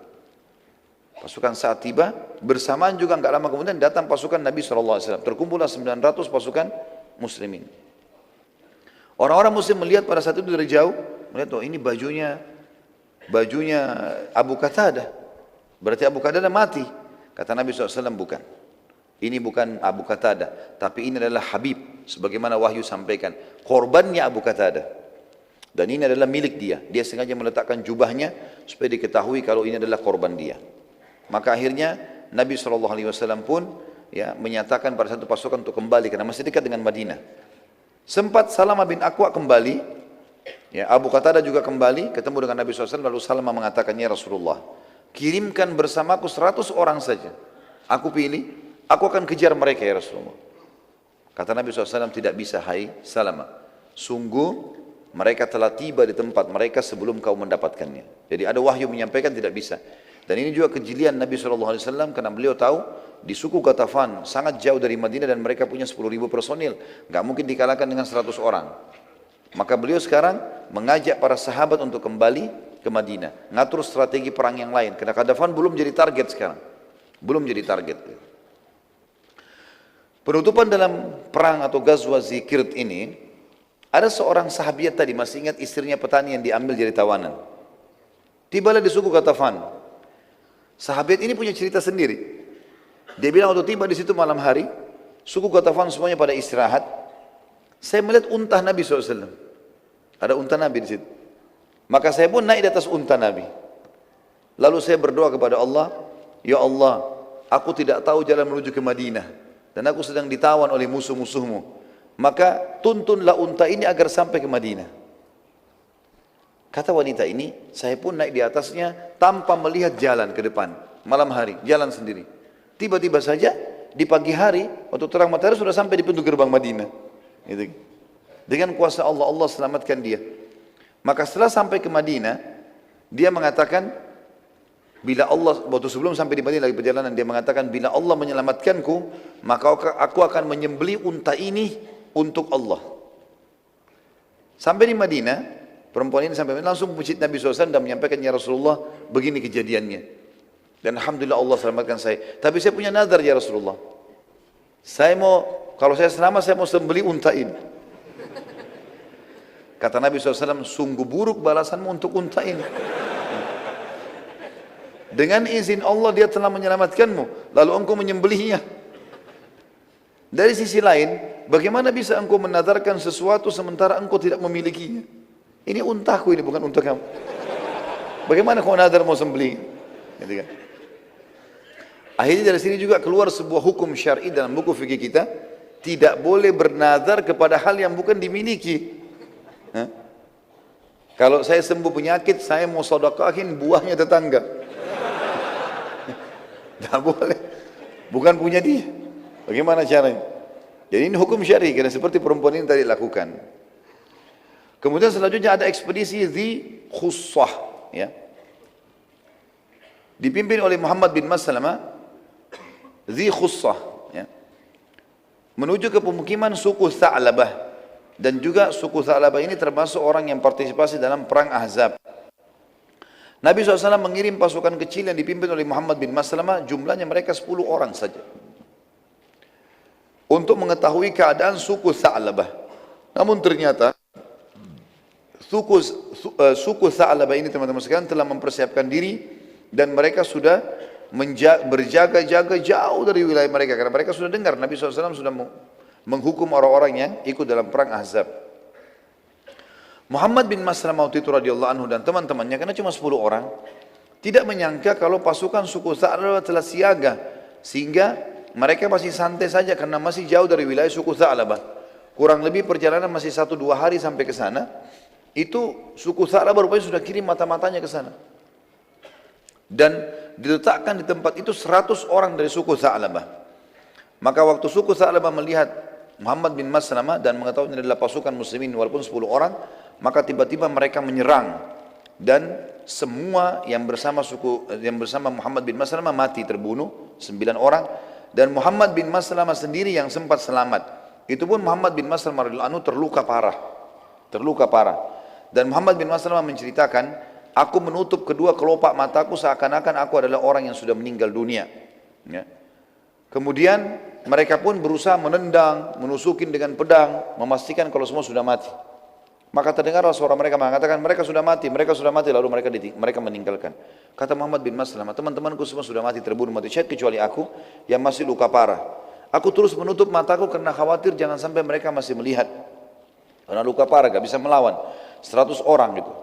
Pasukan Sa'ad tiba, bersamaan juga enggak lama kemudian datang pasukan Nabi SAW. Terkumpullah 900 pasukan muslimin. Orang-orang muslim melihat pada saat itu dari jauh, melihat, oh ini bajunya Abu Qatadah. Berarti Abu Qatadah mati. Kata Nabi SAW, bukan. Ini bukan Abu Qatadah, tapi ini adalah Habib. Sebagaimana wahyu sampaikan, korbannya Abu Qatadah. Dan ini adalah milik dia. Dia sengaja meletakkan jubahnya supaya diketahui kalau ini adalah korban dia. Maka akhirnya Nabi SAW pun ya, menyatakan pada satu pasukan untuk kembali karena masih dekat dengan Madinah. Sempat Salamah bin Aqwa kembali, ya, Abu Qatadah juga kembali, ketemu dengan Nabi SAW, lalu Salamah mengatakannya, Rasulullah, kirimkan bersamaku 100 orang saja. Aku pilih, aku akan kejar mereka ya Rasulullah. Kata Nabi SAW, tidak bisa hai Salamah. Sungguh mereka telah tiba di tempat mereka sebelum kau mendapatkannya. Jadi ada wahyu menyampaikan tidak bisa. Dan ini juga kejelian Nabi SAW karena beliau tahu di suku Ghatafan sangat jauh dari Madinah dan mereka punya 10.000 personil. Nggak mungkin dikalahkan dengan 100 orang. Maka beliau sekarang mengajak para sahabat untuk kembali ke Madinah. Ngatur strategi perang yang lain. Karena Ghatafan belum jadi target sekarang. Belum jadi target. Penutupan dalam perang atau Ghazwa Zikrit ini, ada seorang sahabiat tadi, masih ingat istrinya petani yang diambil jadi tawanan. Tibalah di suku Ghatafan. Sahabat ini punya cerita sendiri. Dia bilang waktu tiba di situ malam hari, suku Ghatafan semuanya pada istirahat. Saya melihat unta Nabi SAW. Ada unta Nabi di situ. Maka saya pun naik di atas unta Nabi. Lalu saya berdoa kepada Allah, ya Allah, aku tidak tahu jalan menuju ke Madinah. Dan aku sedang ditawan oleh musuh-musuhmu. Maka tuntunlah unta ini agar sampai ke Madinah. Kata wanita ini, saya pun naik di atasnya tanpa melihat jalan ke depan. Malam hari, jalan sendiri. Tiba-tiba saja di pagi hari, waktu terang matahari sudah sampai di pintu gerbang Madinah. Gitu. Dengan kuasa Allah, Allah selamatkan dia. Maka setelah sampai ke Madinah, dia mengatakan, bila Allah, waktu sebelum sampai di Madinah lagi perjalanan, dia mengatakan, bila Allah menyelamatkanku, maka aku akan menyembelih unta ini untuk Allah. Sampai di Madinah, perempuan ini sampai langsung puji Nabi SAW dan menyampaikan, ya Rasulullah, begini kejadiannya. Dan Alhamdulillah Allah selamatkan saya. Tapi saya punya nazar ya Rasulullah. Saya mau, kalau saya selamat, saya mau sembelih unta ini. Kata Nabi SAW, sungguh buruk balasanmu untuk unta ini. Dengan izin Allah dia telah menyelamatkanmu, lalu engkau menyembelihnya. Dari sisi lain, bagaimana bisa engkau menazarkan sesuatu sementara engkau tidak memilikinya? Ini untaku, ini bukan unta kamu. Bagaimana kau nazar mau sembelih? Gitu kan? Akhirnya dari sini juga keluar sebuah hukum syar'i dalam buku fikih kita, tidak boleh bernazar kepada hal yang bukan dimiliki. Kalau saya sembuh penyakit, saya mau sedekahin buahnya tetangga. Tidak boleh. Bukan punya dia. Bagaimana caranya? Jadi ini hukum syar'i, karena seperti perempuan ini tadi lakukan. Kemudian selanjutnya ada ekspedisi Dzi Khussah, ya. Dipimpin oleh Muhammad bin Maslamah, Dzi Khussah, ya. Menuju ke pemukiman suku Tha'labah, dan juga suku Tha'labah ini termasuk orang yang partisipasi dalam perang Ahzab. Nabi SAW mengirim pasukan kecil yang dipimpin oleh Muhammad bin Maslamah, jumlahnya mereka 10 orang saja, untuk mengetahui keadaan suku Tha'labah. Namun ternyata suku Tha'labah ini, teman-teman sekalian, telah mempersiapkan diri dan mereka sudah berjaga-jaga jauh dari wilayah mereka, karena mereka sudah dengar Nabi SAW sudah menghukum orang-orang yang ikut dalam perang Ahzab. Muhammad bin Maslamah waktu itu radhiyallahu anhu dan teman-temannya, karena cuma 10 orang, tidak menyangka kalau pasukan suku Tha'labah telah siaga, sehingga mereka masih santai saja karena masih jauh dari wilayah suku Tha'labah. Kurang lebih perjalanan masih 1-2 hari sampai ke sana. Itu suku Tha'labah rupanya sudah kirim mata-matanya ke sana. Dan diletakkan di tempat itu 100 orang dari suku Tha'labah. Maka waktu suku Tha'labah melihat Muhammad bin Maslamah dan mengetahui ini adalah pasukan muslimin walaupun 10 orang, maka tiba-tiba mereka menyerang, dan semua yang bersama Muhammad bin Maslamah mati, terbunuh 9 orang, dan Muhammad bin Maslamah sendiri yang sempat selamat. Itu pun Muhammad bin Maslamah radhiyallahu anhu terluka parah. Dan Muhammad bin Maslamah menceritakan, aku menutup kedua kelopak mataku seakan-akan aku adalah orang yang sudah meninggal dunia. Ya. Kemudian mereka pun berusaha menendang, menusukin dengan pedang, memastikan kalau semua sudah mati. Maka terdengarlah suara mereka mengatakan, mereka sudah mati, lalu mereka meninggalkan. Kata Muhammad bin Maslamah, teman-temanku semua sudah mati, terbunuh, mati syahid, kecuali aku yang masih luka parah. Aku terus menutup mataku karena khawatir jangan sampai mereka masih melihat. Karena luka parah, gak bisa melawan. 100 orang gitu.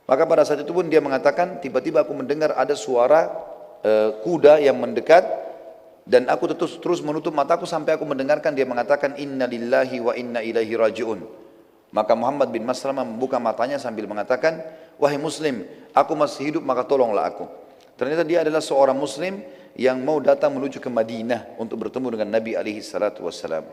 Maka pada saat itu pun dia mengatakan, tiba-tiba aku mendengar ada suara kuda yang mendekat, dan aku terus menutup mataku sampai aku mendengarkan dia mengatakan, inna lillahi wa inna ilaihi raji'un. Maka Muhammad bin Maslamah membuka matanya sambil mengatakan, wahai muslim, aku masih hidup maka tolonglah aku. Ternyata dia adalah seorang muslim yang mau datang menuju ke Madinah untuk bertemu dengan Nabi SAW.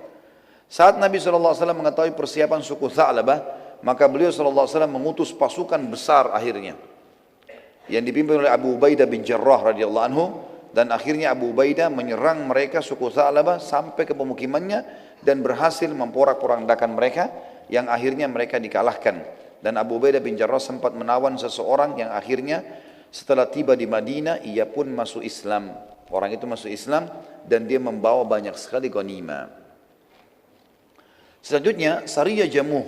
Saat Nabi SAW mengetahui persiapan suku Tha'labah, maka beliau SAW mengutus pasukan besar akhirnya, yang dipimpin oleh Abu Ubaidah bin Jarrah radhiyallahu anhu, dan akhirnya Abu Ubaidah menyerang mereka suku Tha'labah sampai ke pemukimannya dan berhasil memporak-porandakan mereka, yang akhirnya mereka dikalahkan. Dan Abu Ubaidah bin Jarrah sempat menawan seseorang yang akhirnya setelah tiba di Madinah ia pun masuk Islam. Orang itu masuk Islam dan dia membawa banyak sekali ghanimah. Selanjutnya Sariyah Jamuh.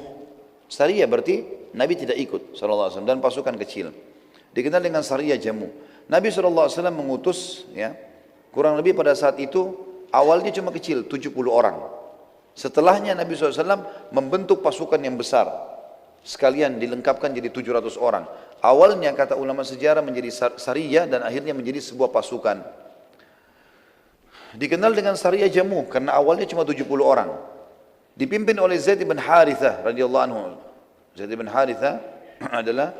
Sariyah berarti Nabi tidak ikut SAW dan pasukan kecil. Dikenal dengan Sariyah Jamuh. Nabi SAW mengutus, ya, kurang lebih pada saat itu awalnya cuma kecil, 70 orang. Setelahnya Nabi SAW membentuk pasukan yang besar, sekalian dilengkapkan jadi 700 orang. Awalnya kata ulama sejarah menjadi Sariyah dan akhirnya menjadi sebuah pasukan. Dikenal dengan Sariyah Jamuh karena awalnya cuma 70 orang. Dipimpin oleh Zaid bin Harithah radhiyallahu anhu. Zaid bin Harithah adalah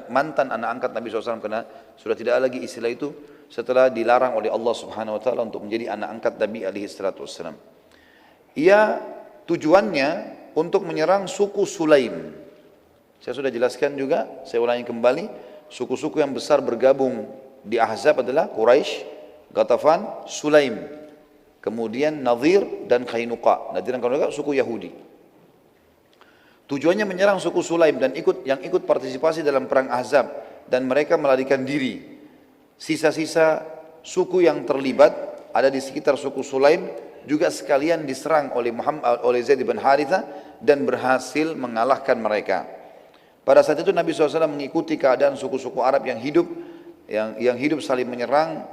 mantan anak angkat Nabi SAW, karena sudah tidak ada lagi istilah itu setelah dilarang oleh Allah Subhanahu Wa Taala untuk menjadi anak angkat Nabi SAW. Ia tujuannya untuk menyerang suku Sulaim. Saya sudah jelaskan juga, saya ulangi kembali, suku-suku yang besar bergabung di Ahzab adalah Quraisy, Ghatafan, Sulaim, kemudian Nadhir dan Qainuqa. Nadhir dan Qainuqa suku Yahudi. Tujuannya menyerang suku Sulaim dan yang ikut partisipasi dalam perang Ahzab, dan mereka melarikan diri. Sisa-sisa suku yang terlibat ada di sekitar suku Sulaim juga sekalian diserang oleh Zaid bin Harithah dan berhasil mengalahkan mereka. Pada saat itu Nabi SAW mengikuti keadaan suku-suku Arab yang hidup saling menyerang.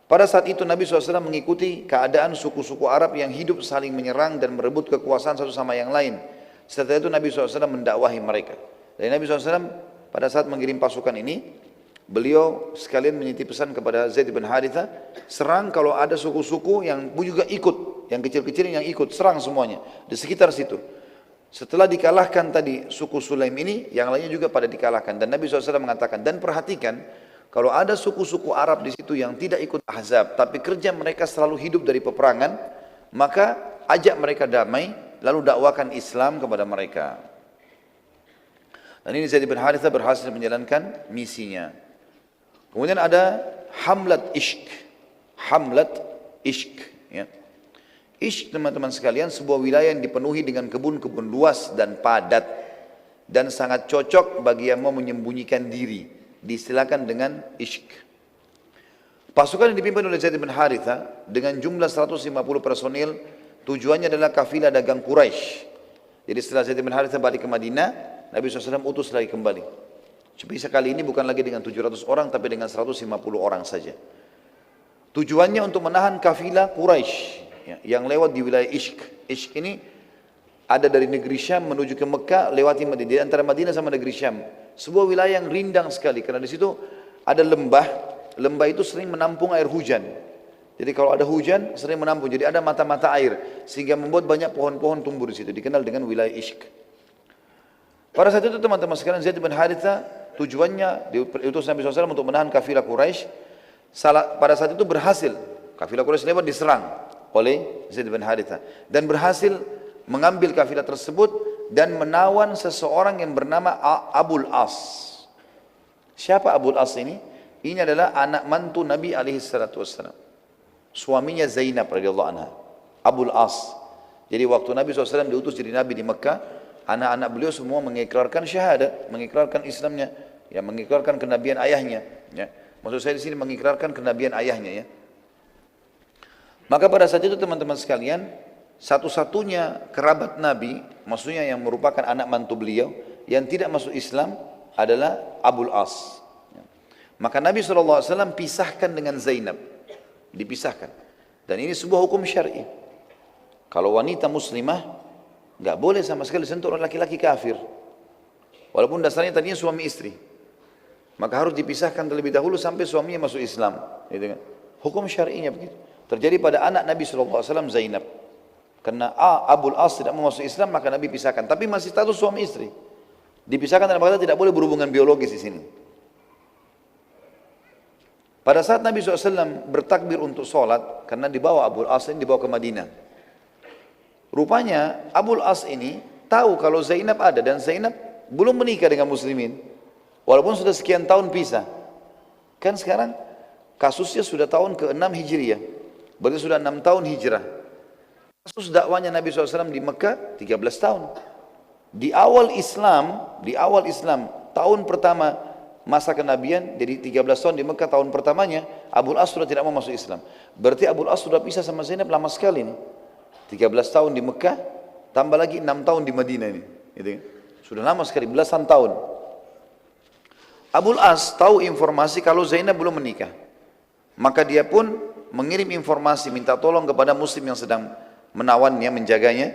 Pada saat itu Nabi SAW mengikuti keadaan suku-suku Arab yang hidup saling menyerang dan merebut kekuasaan satu sama yang lain. Setelah itu Nabi SAW mendakwahi mereka. Dan Nabi SAW pada saat mengirim pasukan ini, beliau sekalian menitip pesan kepada Zaid bin Harithah, serang kalau ada suku-suku yang juga ikut, yang kecil-kecil yang ikut, serang semuanya di sekitar situ. Setelah dikalahkan tadi suku Sulaim ini, yang lainnya juga pada dikalahkan. Dan Nabi SAW mengatakan, dan perhatikan, Kalau ada suku-suku Arab di situ yang tidak ikut Ahzab, tapi kerja mereka selalu hidup dari peperangan, maka ajak mereka damai, lalu dakwakan Islam kepada mereka. Dan ini Zaid bin Harithah berhasil menjalankan misinya. Kemudian ada Hamlat Ishq. Hamlat Ishq. Ya. Ishq, teman-teman sekalian, sebuah wilayah yang dipenuhi dengan kebun-kebun luas dan padat, dan sangat cocok bagi yang mau menyembunyikan diri. Diistilahkan dengan Ishq. Pasukan yang dipimpin oleh Zaid bin Harithah dengan jumlah 150 personil, tujuannya adalah kafilah dagang Quraisy. Jadi setelah Zaid bin Harithah balik ke Madinah, Nabi SAW utus lagi kembali. Bisa kali ini bukan lagi dengan 700 orang, tapi dengan 150 orang saja. Tujuannya untuk menahan kafilah Quraisy yang lewat di wilayah Ishq. Ishq ini ada dari negeri Syam menuju ke Mekah, lewati Madinah. Di antara Madinah sama negeri Syam. Sebuah wilayah yang rindang sekali, karena di situ ada lembah. Lembah itu sering menampung air hujan. Jadi kalau ada hujan, sering menampung. Jadi ada mata-mata air, sehingga membuat banyak pohon-pohon tumbuh di situ. Dikenal dengan wilayah Ishq. Pada saat itu teman-teman sekalian, Zaid bin Harithah tujuannya diutus Nabi SAW untuk menahan kafilah Quraisy. Pada saat itu berhasil. Kafilah Quraisy lewat diserang oleh Zaid bin Harithah. Dan berhasil mengambil kafilah tersebut dan menawan seseorang yang bernama Abul As. Siapa Abul As ini? Ini adalah anak mantu Nabi SAW. Suaminya Zainab radhiyallahu anha. Abul As. Jadi waktu Nabi SAW diutus jadi Nabi di Mekah, anak-anak beliau semua mengikrarkan syahadat, mengikrarkan Islamnya, ya, mengikrarkan kenabian ayahnya. Ya. Maksud saya di sini mengikrarkan kenabian ayahnya. Ya. Maka pada saat itu teman-teman sekalian, satu-satunya kerabat Nabi, maksudnya yang merupakan anak mantu beliau, yang tidak masuk Islam adalah Abul As. Maka Nabi SAW pisahkan dengan Zainab. Dipisahkan. Dan ini sebuah hukum syar'i. Kalau wanita muslimah, nggak boleh sama sekali sentuh oleh laki-laki kafir. Walaupun dasarnya tadinya suami istri. Maka harus dipisahkan terlebih dahulu sampai suaminya masuk Islam. Gitu kan? Hukum syar'inya begitu. Terjadi pada anak Nabi SAW Zainab. Karena Abul As tidak mau masuk Islam, maka Nabi pisahkan. Tapi masih status suami istri. Dipisahkan dalam kata tidak boleh berhubungan biologis di sini. Pada saat Nabi SAW bertakbir untuk sholat, karena dibawa Abul As ini dibawa ke Madinah. Rupanya Abul As ini tahu kalau Zainab ada, dan Zainab belum menikah dengan muslimin. Walaupun sudah sekian tahun pisah. Kan sekarang kasusnya sudah tahun ke-6 Hijriah. Berarti sudah 6 tahun hijrah. Kasus dakwanya Nabi SAW di Mekah 13 tahun. Di awal Islam, tahun pertama masa kenabian, jadi 13 tahun di Mekah, tahun pertamanya Abul As sudah tidak mau masuk Islam. Berarti Abul As sudah pisah sama Zainab lama sekali nih. 13 tahun di Mekah, tambah lagi 6 tahun di Madinah ini. Gitu. Sudah lama sekali, belasan tahun. Abul As tahu informasi kalau Zainab belum menikah. Maka dia pun mengirim informasi, minta tolong kepada muslim yang sedang menawannya, menjaganya,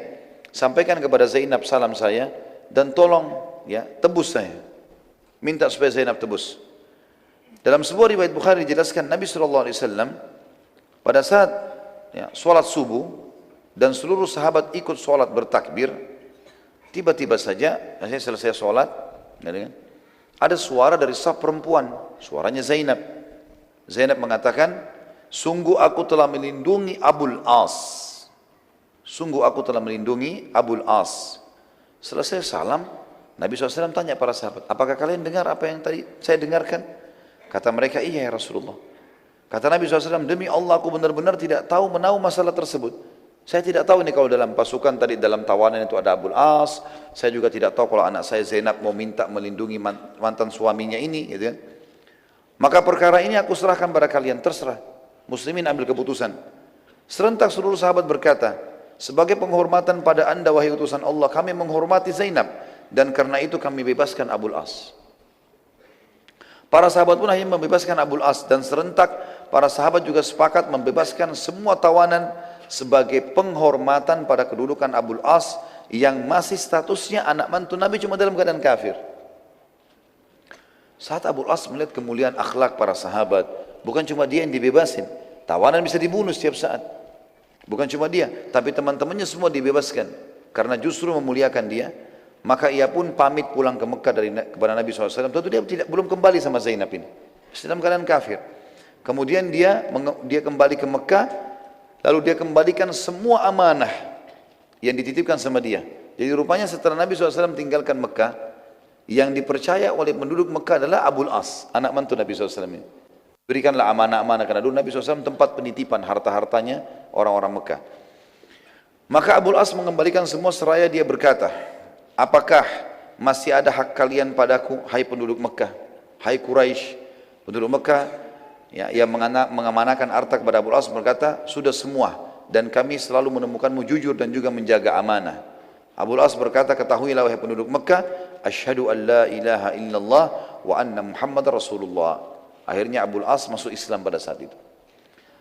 sampaikan kepada Zainab salam saya, dan tolong ya tebus saya. Minta supaya Zainab tebus. Dalam sebuah riwayat Bukhari dijelaskan Nabi SAW pada saat ya, sholat subuh dan seluruh sahabat ikut sholat bertakbir, tiba-tiba saja saya selesai sholat, ada suara dari saf perempuan, suaranya Zainab. Zainab mengatakan, sungguh aku telah melindungi Abul As. Sungguh aku telah melindungi Abul As. Selesai salam, Nabi SAW tanya para sahabat, apakah kalian dengar apa yang tadi saya dengarkan? Kata mereka, iya ya Rasulullah. Kata Nabi SAW, demi Allah aku benar-benar tidak tahu menahu masalah tersebut. Saya tidak tahu ini kalau dalam pasukan tadi dalam tawanan itu ada Abul As. Saya juga tidak tahu kalau anak saya Zainab mau minta melindungi mantan suaminya ini. Gitu kan. Maka perkara ini aku serahkan pada kalian, terserah. Muslimin ambil keputusan. Serentak seluruh sahabat berkata, sebagai penghormatan pada anda wahai utusan Allah, kami menghormati Zainab, dan karena itu kami bebaskan Abul As. Para sahabat pun akhirnya membebaskan Abul As, dan serentak para sahabat juga sepakat membebaskan semua tawanan sebagai penghormatan pada kedudukan Abul As yang masih statusnya anak mantu Nabi cuma dalam keadaan kafir. Saat Abul As melihat kemuliaan akhlak para sahabat, bukan cuma dia yang dibebasin, tawanan bisa dibunuh setiap saat. Bukan cuma dia, tapi teman-temannya semua dibebaskan karena justru memuliakan dia. Maka ia pun pamit pulang ke Mekah kepada Nabi SAW. Tentu dia belum kembali sama Zainab ini. dalam keadaan kafir. Kemudian dia kembali ke Mekah, lalu dia kembalikan semua amanah yang dititipkan sama dia. Jadi rupanya setelah Nabi SAW tinggalkan Mekah, yang dipercaya oleh penduduk Mekah adalah Abul As, anak mantu Nabi SAW ini. Berikanlah amanah-amanah, karena dulu Nabi SAW tempat penitipan harta-hartanya orang-orang Mekah. Maka Abul As mengembalikan semua seraya dia berkata, apakah masih ada hak kalian padaku, hai penduduk Mekah, hai Quraisy, penduduk Mekah, ya, yang mengamanahkan harta kepada Abul As berkata, sudah semua, dan kami selalu menemukanmu jujur dan juga menjaga amanah. Abul As berkata, ketahuilah wahai penduduk Mekah, asyhadu an la ilaha illallah wa anna Muhammad Rasulullah. Akhirnya Abul As masuk Islam pada saat itu.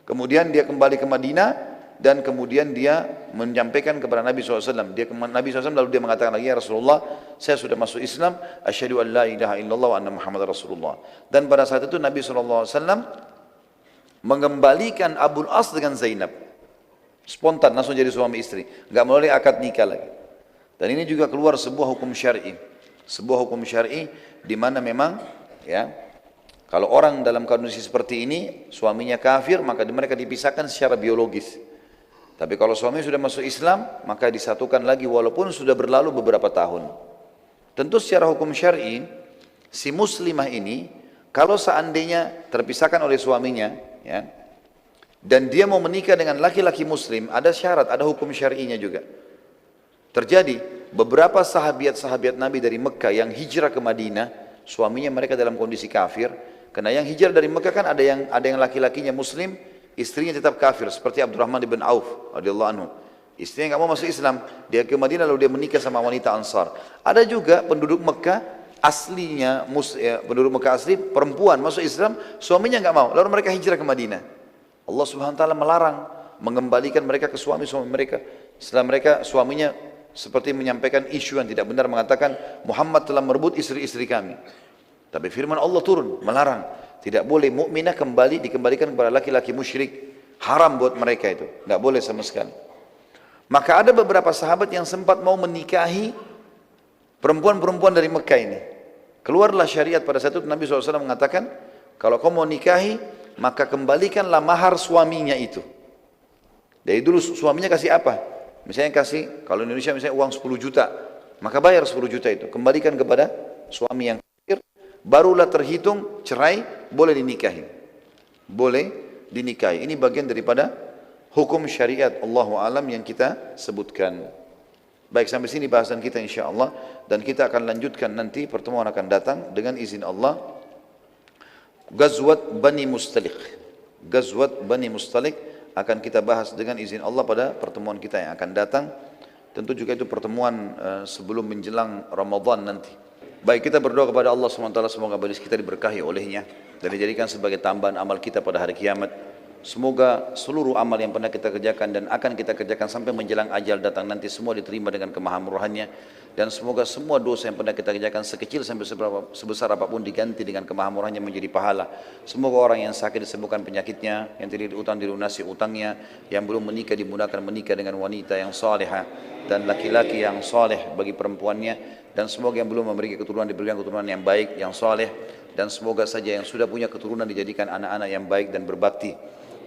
Kemudian dia kembali ke Madinah, dan kemudian dia menyampaikan kepada Nabi SAW. Nabi SAW lalu dia mengatakan lagi, ya Rasulullah, saya sudah masuk Islam, asyhadu an la ilaha illallah wa anna Muhammad Rasulullah. Dan pada saat itu Nabi SAW mengembalikan Abul As dengan Zainab. Spontan, langsung jadi suami istri. Enggak melalui akad nikah lagi. Dan ini juga keluar sebuah hukum syar'i. Sebuah hukum syar'i di mana memang, ya, kalau orang dalam kondisi seperti ini, suaminya kafir, maka mereka dipisahkan secara biologis. Tapi kalau suami sudah masuk Islam, maka disatukan lagi walaupun sudah berlalu beberapa tahun. Tentu secara hukum syar'i, si muslimah ini, kalau seandainya terpisahkan oleh suaminya, ya, dan dia mau menikah dengan laki-laki muslim, ada syarat, ada hukum syar'inya juga. Terjadi beberapa sahabat-sahabat Nabi dari Mekah yang hijrah ke Madinah, suaminya mereka dalam kondisi kafir. Karena yang hijrah dari Mekah kan ada yang laki-lakinya muslim, istrinya tetap kafir, seperti Abdurrahman bin Auf radhiyallahu anhu. Istrinya nggak mau masuk Islam, dia ke Madinah lalu dia menikah sama wanita Ansar. Ada juga penduduk Mekah aslinya, penduduk Mekah asli perempuan masuk Islam, suaminya nggak mau, lalu mereka hijrah ke Madinah. Allah Subhanahu wa taala melarang mengembalikan mereka ke suami-suami mereka. Setelah mereka suaminya seperti menyampaikan isu yang tidak benar, mengatakan Muhammad telah merebut istri-istri kami. Tapi firman Allah turun melarang, tidak boleh mukminah dikembalikan kepada laki-laki musyrik, haram buat mereka itu, nggak boleh sama sekali. Maka ada beberapa sahabat yang sempat mau menikahi perempuan-perempuan dari Mekah ini. Keluarlah syariat pada saat itu, Nabi SAW mengatakan, kalau kau mau nikahi, maka kembalikanlah mahar suaminya itu. Dari dulu suaminya kasih apa? Misalnya kasih, kalau Indonesia misalnya uang 10 juta, maka bayar 10 juta itu, kembalikan kepada suami yang kafir, barulah terhitung cerai, boleh dinikahi. Boleh dinikahi. Ini bagian daripada hukum syariat Allahu alam yang kita sebutkan. Baik, sampai sini bahasan kita insyaAllah, dan kita akan lanjutkan nanti, pertemuan akan datang dengan izin Allah. Ghazwat Bani Mustaliq. Ghazwat Bani Mustaliq akan kita bahas dengan izin Allah pada pertemuan kita yang akan datang. Tentu juga itu pertemuan sebelum menjelang Ramadan nanti. Baik, kita berdoa kepada Allah SWT, semoga majlis kita diberkahi olehnya dan dijadikan sebagai tambahan amal kita pada hari kiamat. Semoga seluruh amal yang pernah kita kerjakan dan akan kita kerjakan sampai menjelang ajal datang nanti semua diterima dengan kemahamurahannya. Dan semoga semua dosa yang pernah kita kerjakan sekecil sampai sebesar apapun diganti dengan kemahamurahannya menjadi pahala. Semoga orang yang sakit disembuhkan penyakitnya, yang tidak utang dilunasi utangnya, yang belum menikah dimudahkan menikah dengan wanita yang salehah dan laki-laki yang saleh bagi perempuannya. Dan semoga yang belum memiliki keturunan diberikan keturunan yang baik, yang saleh. Dan semoga saja yang sudah punya keturunan dijadikan anak-anak yang baik dan berbakti.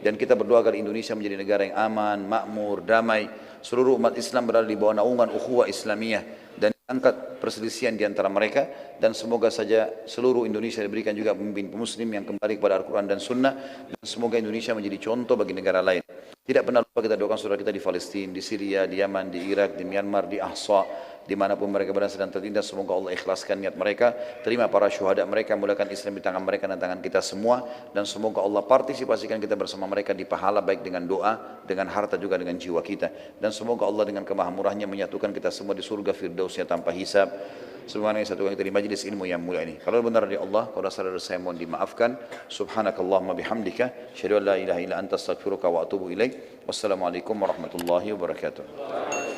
Dan kita berdoa agar Indonesia menjadi negara yang aman, makmur, damai. Seluruh umat Islam berada di bawah naungan ukhuwah Islamiyah dan angkat perselisihan di antara mereka. Dan semoga saja seluruh Indonesia diberikan juga pemimpin muslim yang kembali kepada Al-Quran dan Sunnah. Dan semoga Indonesia menjadi contoh bagi negara lain. Tidak pernah lupa kita doakan saudara kita di Palestina, di Syria, di Yaman, di Irak, di Myanmar, di Ahsa, dimanapun mereka berada sedang tertindas. Semoga Allah ikhlaskan niat mereka, terima para syuhada mereka, mulakan Islam di tangan mereka dan tangan kita semua. Dan semoga Allah partisipasikan kita bersama mereka di pahala, baik dengan doa, dengan harta, juga dengan jiwa kita. Dan semoga Allah dengan kemahamurahnya menyatukan kita semua di surga firdausnya tanpa hisab. Subhanallah, satukan kita di majlis ilmu yang mulia ini. Kalau benar dari Allah, kalau salah dari saya mohon dimaafkan. Subhanakallahumma bihamdika, asyhadu an la ilaha illa anta astaghfiruka wa atubu ilaik. Wassalamualaikum warahmatullahi wabarakatuh.